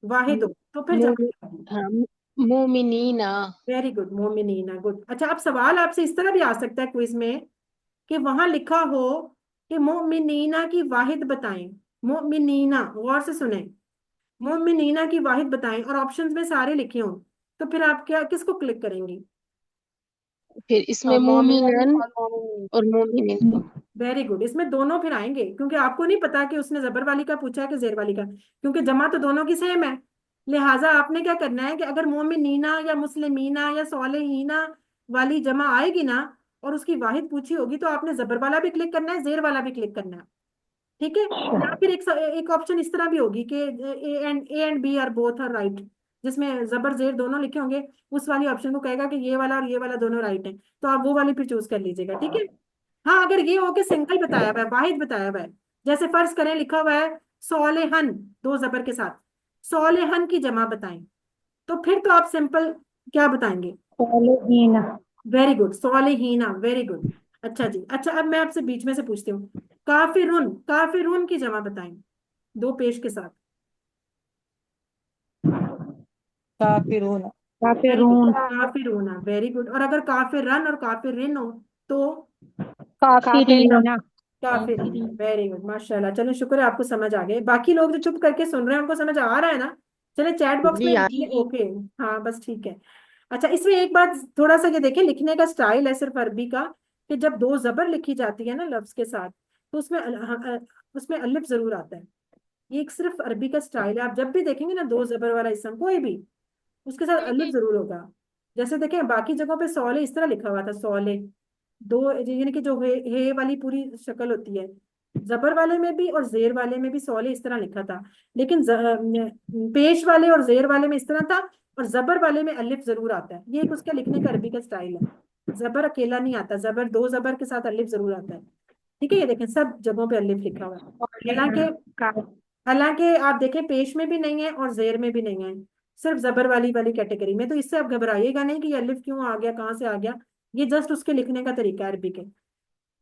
वाहिद हो तो फिर जमा मोमि क्या होगी? हाँ, मोमिनीना। वेरी गुड, मोमिनीना, गुड। अच्छा अब सवाल आपसे इस तरह भी आ सकता है क्विज में कि वहां लिखा हो कि मोमिनीना की वाहिद बताएं, मोमिनीना, गौर से सुने, मोमिनीना की वाहिद बताएं और ऑप्शंस में सारे लिखे हों, तो फिर आप क्या किसको क्लिक करेंगी? फिर इसमें मोमिनन मोमिनन और मोमिन। और मोमिनिन को। वेरी गुड, इसमें दोनों फिर आएंगे क्योंकि आपको नहीं पता कि उसने जबर वाली का पूछा है कि जेर वाली का, क्योंकि जमा तो दोनों की सेम है। लिहाजा आपने क्या करना है कि अगर मोमिनीना या मुस्लिमीना या सोलेहीना वाली जमा आएगी ना और उसकी वाहिद पूछी होगी तो आपने जबर वाला भी क्लिक करना है, जेर वाला भी क्लिक करना है। ठीक है। या फिर एक ऑप्शन इस तरह भी होगी कि A and B are both are right, जिसमें जबर जेर दोनों लिखे होंगे, उस वाली ऑप्शन को कहेगा कि ये वाला और ये वाला दोनों राइट है, तो आप वो वाली फिर चूज कर लीजिएगा। ठीक है। हाँ अगर ये हो कि सिंगल बताया हुआ है, वाहिद बताया हुआ है, जैसे फर्ज करें लिखा हुआ है सोलेहन दो जबर के साथ, सोलेहन की जमा बताएं, तो फिर तो आप सिंपल क्या बताएंगे? सालेहीना। वेरी गुड, सोलेहीना, वेरी गुड। अच्छा जी, अच्छा अब मैं आपसे बीच में से पूछती हूँ, काफिरुन, काफिरुन की जमा बताएं दो पेश के साथ। काफिरून। वेरी गुड, काफिरून। काफिरूना, वेरी गुड। और अगर काफिरन और काफिरिन हो तो? काफिरीना। काफिरीना। काफिरीन, वेरी गुड, माशाल्लाह। चलो शुक्र है आपको समझ आ गए। बाकी लोग जो चुप करके सुन रहे हैं उनको समझ आ रहा है ना? चले चैट बॉक्स में जी हाँ। लिखिए ओके। हाँ बस ठीक है। अच्छा इसमें एक बात थोड़ा सा ये देखें, लिखने का स्टाइल है सिर्फ अरबी का, कि जब दो जबर लिखी जाती है ना लफ्ज के साथ तो उसमें उसमें अलिफ जरूर आता है। ये एक सिर्फ अरबी का स्टाइल है, आप जब भी देखेंगे ना दो जबर वाला इसम कोई भी, उसके साथ अलिफ जरूर होगा। जैसे देखें बाकी जगहों पे सौले इस तरह लिखा हुआ था, सौले दो, यानी कि जो हे वाली पूरी शक्ल होती है, जबर वाले में भी और जेर वाले में भी सौले इस तरह लिखा था, लेकिन पेश वाले और जेर वाले में इस तरह था, और जबर वाले में अलिफ जरूर आता है। ये एक उसका लिखने का अरबी का स्टाइल है, जबर अकेला नहीं आता, जबर दो जबर के साथ अलिफ जरूर आता है। ठीक है, ये देखें सब जगहों पे अलिफ लिखा हुआ है। हालांकि का हालांकि आप देखें पेश में भी नहीं है और जेर में भी नहीं है, सिर्फ जबर वाली वाली कैटेगरी में, तो इससे आप घबराइएगा नहीं कि ये अलिफ क्यों आ गया, कहाँ से आ गया। ये जस्ट उसके लिखने का तरीका है अरबी के,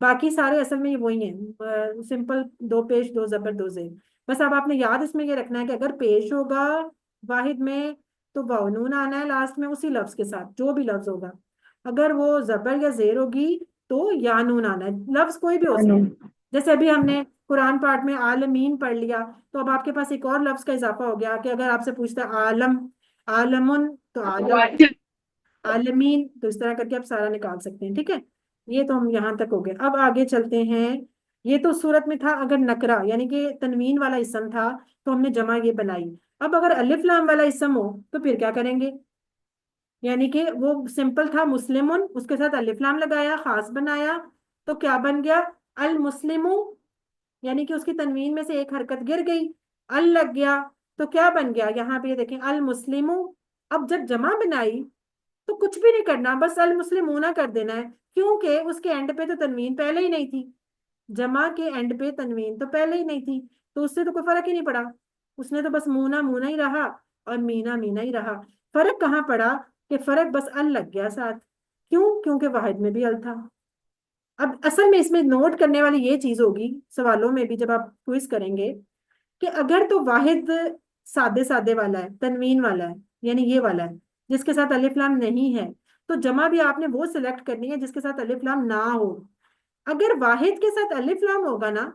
बाकी सारे असल में ये वही है, सिंपल दो पेश दो जबर दो जेर। बस अब आपने याद इसमें ये रखना है कि अगर पेश होगा वाहिद में तो वाव नून आना है लास्ट में उसी लफ्ज के साथ, जो भी लफ्ज होगा। अगर वो जबर या जेर होगी तो या नून आना है, लफ्ज कोई भी हो सकता कानून। है। जैसे अभी हमने कुरान पाठ में आलमीन पढ़ लिया, तो अब आपके पास एक और लफ्ज का इजाफा हो गया कि अगर आपसे पूछता है आलम, आलमुन तो आलम, आलमीन, तो इस तरह करके आप सारा निकाल सकते हैं। ठीक है, ये तो हम यहाँ तक हो गए। अब आगे चलते हैं। ये तो सूरत में था अगर नकरा यानी कि तनवीन वाला इसम था तो हमने जमा ये बनाई। अब अगर अलिफ लाम वाला इसम हो तो फिर क्या करेंगे? यानी कि वो सिंपल था मुस्लिमुन, उसके साथ अलिफ लाम लगाया, खास बनाया, तो क्या बन गया? अल मुस्लिमु, यानी कि उसकी तनवीन में से एक हरकत गिर गई, अल लग गया, तो क्या बन गया? यहाँ पे ये देखें अल मुस्लिमु। अब जब जमा बनाई तो कुछ भी नहीं करना, बस अल मुस्लिमूना कर देना है, क्योंकि उसके एंड पे तो तनवीन पहले ही नहीं थी, जमा के एंड पे तनवीन तो पहले ही नहीं थी, तो उससे तो कोई फर्क ही नहीं पड़ा। उसने तो बस मूना मूना ही रहा और मीना मीना ही रहा। फर्क कहाँ पड़ा? कि फर्क बस अल लग गया साथ। क्यों? क्योंकि वाहिद में भी अल था। अब असल में इसमें नोट करने वाली ये चीज होगी सवालों में भी जब आप क्विज करेंगे, कि अगर तो वाहिद सादे सादे वाला है, तनवीन वाला है, यानी ये वाला है जिसके साथ अलिफ लाम नहीं है, तो जमा भी आपने वो सिलेक्ट करनी है जिसके साथ अलिफ लाम ना हो। अगर वाहिद के साथ अलिफ लाम होगा ना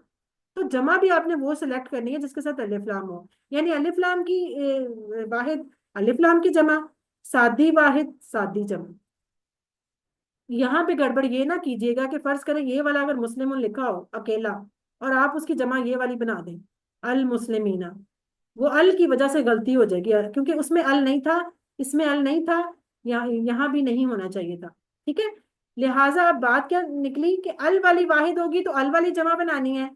तो जमा भी आपने वो सिलेक्ट करनी है जिसके साथ अलिफ लाम हो, यानी अलिफ लाम की वाहिद, अलिफ लाम की जमा, सादी वाहिद सादी जमा। यहाँ पे गड़बड़ ये ना कीजिएगा कि फर्ज करें ये वाला अगर मुस्लिम लिखा हो अकेला और आप उसकी जमा ये वाली बना दें अल मुस्लिमीना, वो अल की वजह से गलती हो जाएगी क्योंकि उसमें अल नहीं था, इसमें अल नहीं था, यहाँ यहाँ भी नहीं होना चाहिए था। ठीक है, लिहाजा अब बात क्या निकली कि अल वाली वाहिद होगी तो अल वाली जमा बनानी है,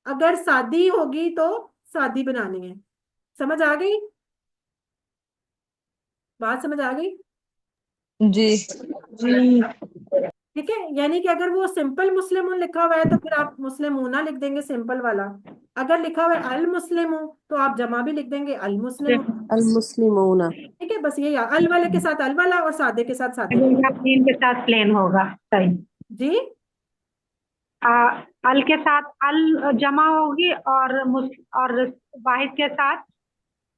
अगर सादी होगी तो सादी बनानी है। समझ आ गई? बात समझ आ गई? जी। ठीक है, यानी कि अगर वो सिंपल मुस्लिमून लिखा हुआ है तो फिर आप मुस्लिमूना लिख देंगे सिंपल वाला। अगर लिखा हुआ है अल मुस्लिमू तो आप जमा भी लिख देंगे अल मुस्लिमू। अल मुस्लिमूना। ठीक है, बस ये अल वाले के साथ अल वाला और सादे के साथ सादे प्लेन के साथ प्लेन होगा, सही। जी। आ, अल के साथ अल जमा होगी और वाहिद के साथ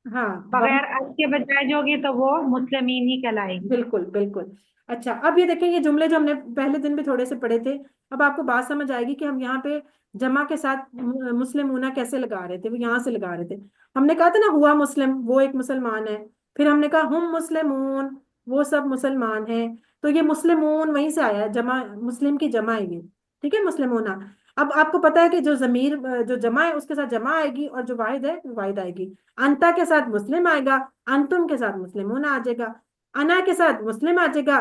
हाँ, बगैर अल के बजाय जो होगी तो वो मुस्लिमीन ही कहलाएगी। बिल्कुल बिल्कुल। अच्छा, अब ये देखें, ये जुमले जो हमने पहले दिन भी थोड़े से पढ़े थे, अब आपको बात समझ आएगी कि हम यहाँ पे जमा के साथ मुस्लिमूना कैसे लगा रहे थे। वो यहाँ से लगा रहे थे। हमने कहा था ना हुआ मुस्लिम, वो एक मुसलमान है। फिर हमने कहा हुम मुस्लिमून, वो सब मुसलमान हैं। तो ये मुस्लिमून वहीं से आया है, जमा मुस्लिम की जमा है ये। ठीक है, मुस्लिमूना। अब आपको पता है कि जो जमीर जो जमा है उसके साथ जमा आएगी और जो वाहिद है वो वाहिद आएगी। अंता के साथ मुस्लिम आएगा, अंतुम के साथ मुस्लिमूना आ जाएगा, अना के साथ मुस्लिम आ जाएगा,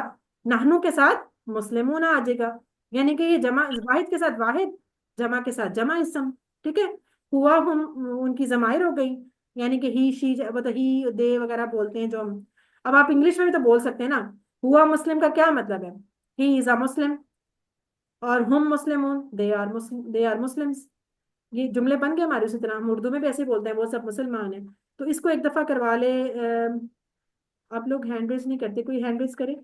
नहनु के साथ मुस्लिमूना आ जाएगा। यानी कि ये जमा वाहिद के साथ वाहिद, जमा के साथ जमा इसम। ठीक है, हुआ हम उनकी जमाइर हो गई, यानी कि ही शी मतलब ही दे वगैरह बोलते हैं जो हम। अब आप इंग्लिश में भी तो बोल सकते हैं ना। हुआ मुस्लिम का क्या मतलब है? ही इज अ मुस्लिम। और हम मुस्लिमून, दे आर मुस्लिम्स। ये जुमले बन गए हमारे। उसी तरह हम उर्दू में भी ऐसे ही बोलते हैं, वो सब मुसलमान हैं। तो इसको एक दफा करवा ले। आप लोग हैंड रेज नहीं करते, कोई हैंड रेज करे।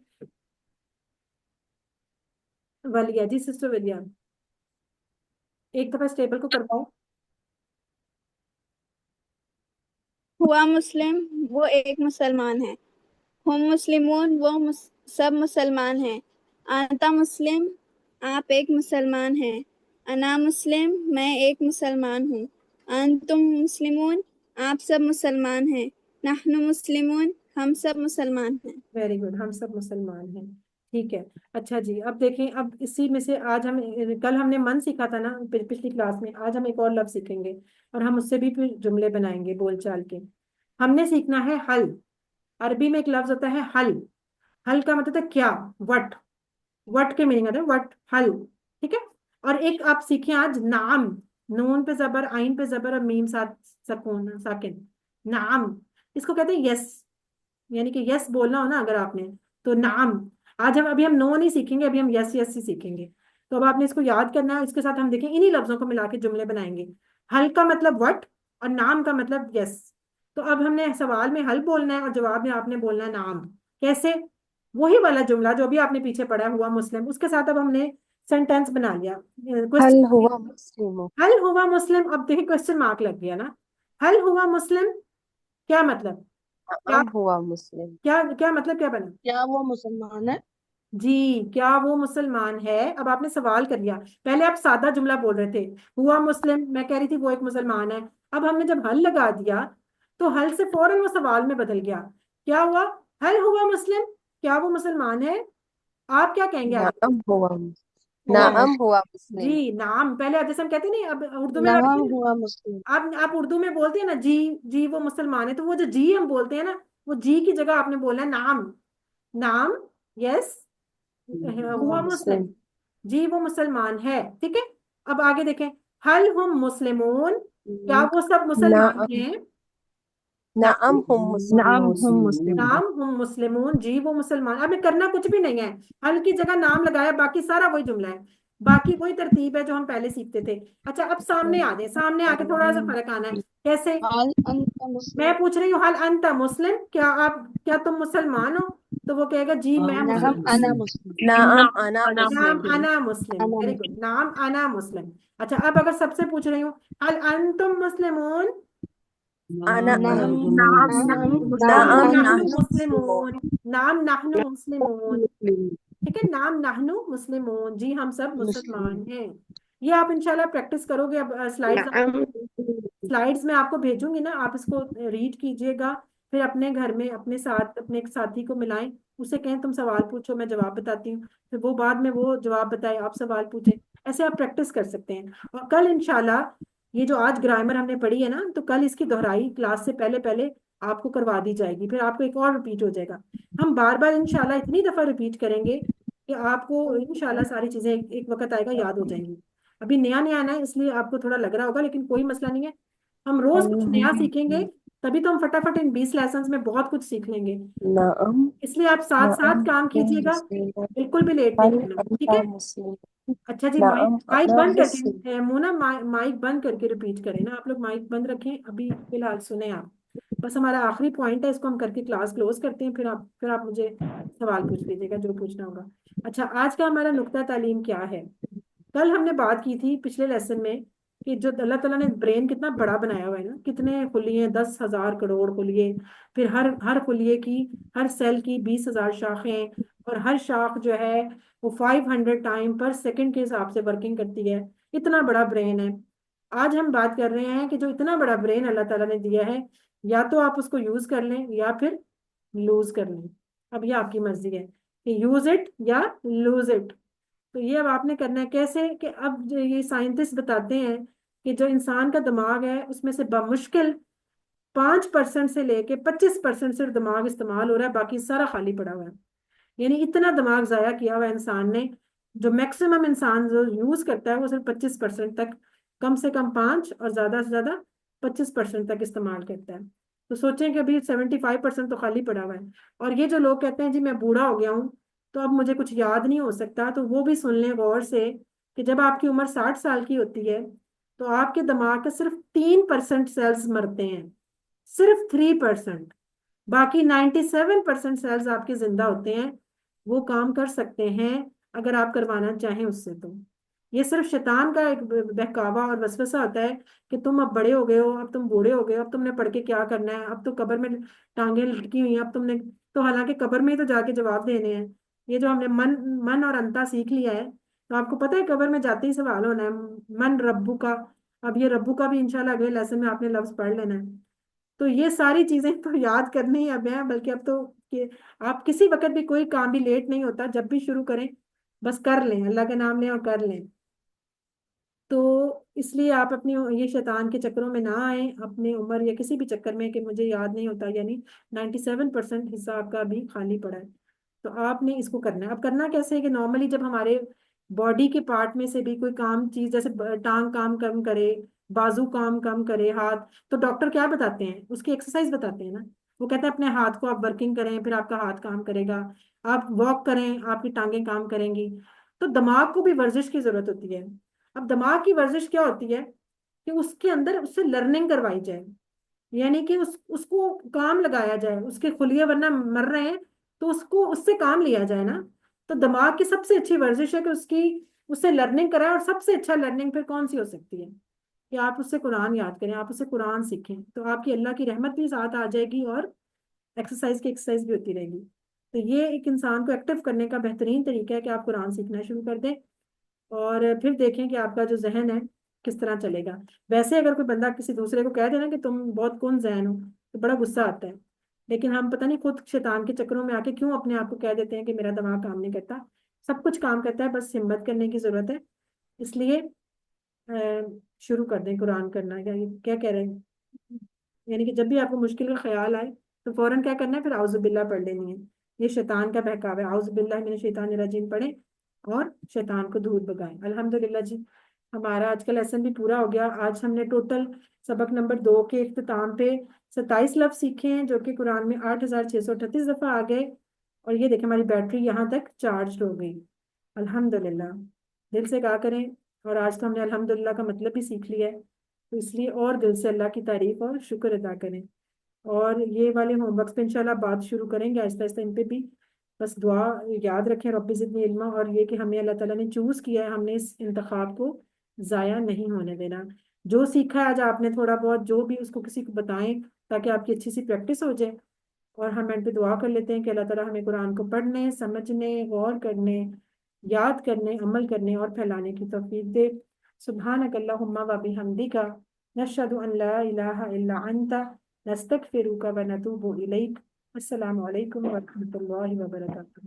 वालिया जी, सिस्टर वालिया, एक दफा इस टेबल को करवाओ। हुआ मुस्लिम, वो एक मुसलमान है। हम मुस्लिमून, वो सब मुसलमान हैं। आंता मुस्लिम, आप एक मुसलमान हैं। अना मुस्लिम, मैं एक मुसलमान हूँ। अंतुम मुस्लिमून, आप सब मुसलमान हैं। नहनु मुस्लिमून, हम सब मुसलमान हैं। वेरी गुड, हम सब मुसलमान हैं। ठीक है। अच्छा जी, अब देखें, अब इसी में से आज हम कल हमने मन सीखा था ना पिछली क्लास में, आज हम एक और लफ्ज सीखेंगे और हम उससे भी फिर जुमले बनाएंगे बोलचाल के। हमने सीखना है हल। अरबी में एक लफ्ज होता है हल। हल का मतलब है क्या, वट। वट के मीनिंग आता है वट, हल। ठीक है। और एक आप सीखें आज नाम। नून पे जबर, आइन पे जबर और मीम साथ सकून साकिन, नाम। इसको कहते हैं यस, यानी कि यस बोलना हो ना अगर आपने, तो नाम। आज हम अभी हम नो नहीं सीखेंगे, अभी हम यस यस ही सीखेंगे। तो अब आपने इसको याद करना है। इसके साथ हम देखें, इन्हीं लफ्जों को मिला के जुमले बनाएंगे। हल का मतलब वट और नाम का मतलब यस। तो अब हमने सवाल में हल बोलना है और जवाब में आपने बोलना है नाम। कैसे? वही वाला जुमला जो भी आपने पीछे पढ़ा हुआ मुस्लिम, उसके साथ अब हमने सेंटेंस बना लिया। हल क्वेश्चन, हुआ मुस्लिम। हल हुआ मुस्लिम। अब देखिए क्वेश्चन मार्क लग गया ना। हल हुआ मुस्लिम क्या मतलब? क्या नाम हुआ मुस्लिम। क्या क्या मतलब क्या बना? क्या वो मुसलमान है? जी, क्या वो मुसलमान है? अब आपने सवाल कर लिया। पहले आप सादा जुमला बोल रहे थे, हुआ मुस्लिम, मैं कह रही थी वो एक मुसलमान है। अब हमने जब हल लगा दिया तो हल से फौरन वो सवाल में बदल गया। क्या हुआ? हल हुआ मुस्लिम, क्या वो मुसलमान है? आप क्या कहेंगे आगे? नाम हुआ बहुत नाम हुआ मुस्लिम। जी, नाम पहले, अब जैसे हम कहते नहीं, अब उर्दू में नाम आप हुआ मुस्लिम। आप उर्दू में बोलते हैं ना जी, जी वो मुसलमान है, तो वो जो जी हम बोलते हैं ना, वो जी की जगह आपने बोला है नाम। नाम, यस, हुआ हुआ मुस्लिम, मुस्लिम। जी वो मुसलमान है। ठीक है। अब आगे देखें, हल हम मुस्लिमून, क्या वो सब मुसलमान नाम हैं? नाम नाम, हम नाम मुस्लिमून। हम मुस्लिम। नाम हम मुस्लिमून, जी वो मुसलमान। अब ये करना कुछ भी नहीं है, हल की जगह नाम लगाया, बाकी सारा वही जुमला है, बाकी वही तरतीब है जो हम पहले सीखते थे। अच्छा, अब सामने आ जाए, सामने आके थोड़ा सा फर्क आना है। कैसे? हाल अंत मुस्लिम। मैं पूछ रही हूँ हल अंत मुस्लिम, क्या आप, क्या तुम मुसलमान हो? तो वो कहेगा जी मैं नाम मुसलमान अना हूँ। मुस्लिम। नाम अना नाम मुस्लिम। अना मुस्लिम, अना वेरी गुड, मुस्लिम। नाम अना मुस्लिम। अच्छा, अब अगर सबसे पूछ रही हूँ हल अंतुम मुस्लिमून, अना नाम नाम नाम नाम नहनु नाहनु मुस्लिमून। मुस्लिमून, नाम नहनु मुस्लिमून। ठीक है, नाम नहनु मुस्लिमून, जी हम सब मुसलमान हैं। ये आप इंशाल्लाह प्रैक्टिस करोगे। अब स्लाइड्स में आपको भेजूंगी ना, आप इसको रीड कीजिएगा। फिर अपने घर में अपने साथ अपने एक साथी को मिलाएं, उसे कहें तुम सवाल पूछो मैं जवाब बताती हूँ, फिर वो बाद में वो जवाब बताए, आप सवाल पूछें। ऐसे आप प्रैक्टिस कर सकते हैं। और कल इंशाल्लाह ये जो आज ग्रामर हमने पढ़ी है ना, तो कल इसकी दोहराई क्लास से पहले पहले आपको करवा दी जाएगी, फिर आपको एक और रिपीट हो जाएगा। हम बार बार इंशाल्लाह इतनी दफा रिपीट करेंगे कि आपको इंशाल्लाह सारी चीजें एक वक्त आएगा याद हो जाएंगी। अभी नया नया आना है इसलिए आपको थोड़ा लग रहा होगा, लेकिन कोई मसला नहीं है। हम रोज कुछ नया सीखेंगे, तभी तो हम फटाफट इन 20 लेसन में बहुत कुछ सीख लेंगे। नअम इसलिए आप साथ साथ नअम काम कीजिएगा, मुस्लिम बिल्कुल भी लेट नहीं हल करना, ठीक अंता है। मुस्लिम अच्छा जी, माइक नअम माइक अना बंद मुस्लिम। करके मोना माइक बंद करके रिपीट करें ना, आप लोग माइक बंद रखें, अभी फिलहाल सुने आप। बस हमारा आखिरी पॉइंट है, इसको हम करके क्लास क्लोज करते हैं, फिर आप मुझे सवाल पूछ लीजिएगा जो पूछना होगा। अच्छा, आज का हमारा नुक्ता तालीम क्या है। कल हमने बात की थी पिछले लेसन में कि जो अल्लाह ताला ने ब्रेन कितना बड़ा बनाया हुआ है ना, कितने खुलिये, 10,000 करोड़ खुलिये, फिर हर हर खुलिये की, हर सेल की 20,000 शाखें, और हर शाख जो है वो 500 टाइम पर सेकंड के हिसाब से वर्किंग करती है। इतना बड़ा ब्रेन है। आज हम बात कर रहे हैं कि जो इतना बड़ा ब्रेन अल्लाह ताला ने दिया है, या तो आप उसको यूज कर लें या फिर लूज कर लें। अब ये आपकी मर्जी है कि यूज इट या लूज इट। तो ये अब आपने करना है कैसे, कि अब जो ये साइंटिस्ट बताते हैं कि जो इंसान का दिमाग है उसमें से बमुश्किल 5% से लेके 25% सिर्फ दिमाग इस्तेमाल हो रहा है, बाकी सारा खाली पड़ा हुआ है। यानी इतना दिमाग जाया किया हुआ है इंसान ने। जो मैक्सिमम इंसान जो यूज करता है वो सिर्फ 25% तक, कम से कम 5 और ज्यादा से ज्यादा 25% तक इस्तेमाल करता है। तो सोचें कि अभी 75% तो खाली पड़ा हुआ है। और ये जो लोग कहते हैं जी मैं बूढ़ा हो गया हूँ तो अब मुझे कुछ याद नहीं हो सकता, तो वो भी सुन लें गौर से कि जब आपकी उम्र 60 साल की होती है तो आपके दिमाग के सिर्फ 3% सेल्स मरते हैं, सिर्फ 3%। बाकी 97% सेल्स आपके जिंदा होते हैं, वो काम कर सकते हैं अगर आप करवाना चाहें उससे। तो ये सिर्फ शैतान का एक बहकावा और वसवसा होता है कि तुम अब बड़े हो गए हो, अब तुम बूढ़े हो गए हो, अब तुमने पढ़ के क्या करना है, अब तो कब्र में टांगे लटकी हुई हैं, अब तुमने तो हालांकि कब्र में ही तो जाके जवाब देने हैं। ये जो हमने मन मन और अंता सीख लिया है, तो आपको पता है कब्र में जाते ही सवाल होना है, मन रब्बू का। अब ये रब्बू का भी इंशाल्लाह अगले लेसन में आपने लफ्ज पढ़ लेना है। तो ये सारी चीजें तो याद करनी ही अब है, बल्कि अब तो कि आप किसी वक्त भी, कोई काम भी लेट नहीं होता, जब भी शुरू करें बस कर लें, अल्लाह का नाम लें और कर लें। तो इसलिए आप अपनी ये शैतान के चक्करों में ना आए, अपनी उम्र या किसी भी चक्कर में कि मुझे याद नहीं होता, यानी 97% हिस्सा आपका अभी खाली पड़ा है। तो आपने इसको करना है। अब करना कैसे है कि नॉर्मली जब हमारे बॉडी के पार्ट में से भी कोई काम चीज, जैसे टांग काम कम करे, बाजू काम कम करे, हाथ, तो डॉक्टर क्या बताते हैं, उसकी एक्सरसाइज बताते हैं ना। वो कहते हैं अपने हाथ को आप वर्किंग करें, फिर आपका हाथ काम करेगा। आप वॉक करें, आपकी टांगें काम करेंगी। तो दिमाग को भी वर्जिश की जरूरत होती है। अब दिमाग की वर्जिश क्या होती है कि उसके अंदर उससे लर्निंग करवाई जाए, यानी कि उसको काम लगाया जाए, उसके खुलिये वरना मर रहे हैं, तो उसको उससे काम लिया जाए ना। तो दिमाग की सबसे अच्छी वर्जिश है कि उससे लर्निंग कराएं। और सबसे अच्छा लर्निंग फिर कौन सी हो सकती है कि आप उससे कुरान याद करें, आप उससे कुरान सीखें, तो आपकी अल्लाह की रहमत भी साथ आ जाएगी और एक्सरसाइज की एक्सरसाइज भी होती रहेगी। तो ये एक इंसान को एक्टिव करने का बेहतरीन तरीका है कि आप कुरान सीखना शुरू कर दें, और फिर देखें कि आपका जो जहन है किस तरह चलेगा। वैसे अगर कोई बंदा किसी दूसरे को कह दे ना कि तुम बहुत कौन जहन हो, तो बड़ा गुस्सा आता है। लेकिन हम पता नहीं खुद शैतान के चक्करों में आके क्यों अपने आप को कह देते हैं कि मेरा दिमाग काम नहीं करता। सब कुछ काम करता है, बस हिम्मत करने की जरूरत है। इसलिए शुरू कर दें कुरान करना, क्या कह रहे हैं। यानी कि जब भी आपको मुश्किल का ख्याल आए तो फौरन क्या करना है, फिर आउज़ुबिल्लाह पढ़ लेनी है। ये शैतान का बहकावा है, आउज़ुबिल्लाह मिनश शैतानिर रजीम पढ़ें और शैतान को दूर भगाएं। अल्हम्दुलिल्लाह जी, हमारा आज का लेसन भी पूरा हो गया। आज हमने टोटल सबक नंबर 2 के इख्तिताम पे 27 लफ्ज सीखे हैं, जो कि कुरान में 8,638 दफा आ गए। और ये देखें हमारी बैटरी यहाँ तक चार्ज हो गई। अल्हम्दुलिल्लाह, दिल से कहा करें। और आज तो हमने अल्हम्दुलिल्लाह का मतलब भी सीख लिया है, तो इसलिए और दिल से अल्लाह की तारीफ और शुक्र अदा करें। और ये वाले होमवर्क्स पे इंशाल्लाह बात शुरू करेंगे आहिस्ता आहिस्ता इन पे भी। बस दुआ याद रखें, रब्बी ज़िदनी इल्मा, और ये कि हमें अल्लाह ताला ने चूज किया है, हमने इस इंतखाब को ज़ाया नहीं होने देना। जो सीखा है आज आपने थोड़ा बहुत, जो भी उसको किसी को बताएं ताकि आपकी अच्छी सी प्रैक्टिस हो जाए। और हम एंड पे दुआ कर लेते हैं कि अल्लाह ताला हमें कुरान को पढ़ने, समझने, गौर करने, याद करने, अमल करने और फैलाने की तौफीक दे। सुब्हानक अल्लाहुम्मा व बिहम्दिका नशहदु अन ला इलाहा इल्ला अंता नस्तगफिरुका व नतूबु इलैक। अस्सलामु अलैकुम व रहमतुल्लाहि व बरकातुहू।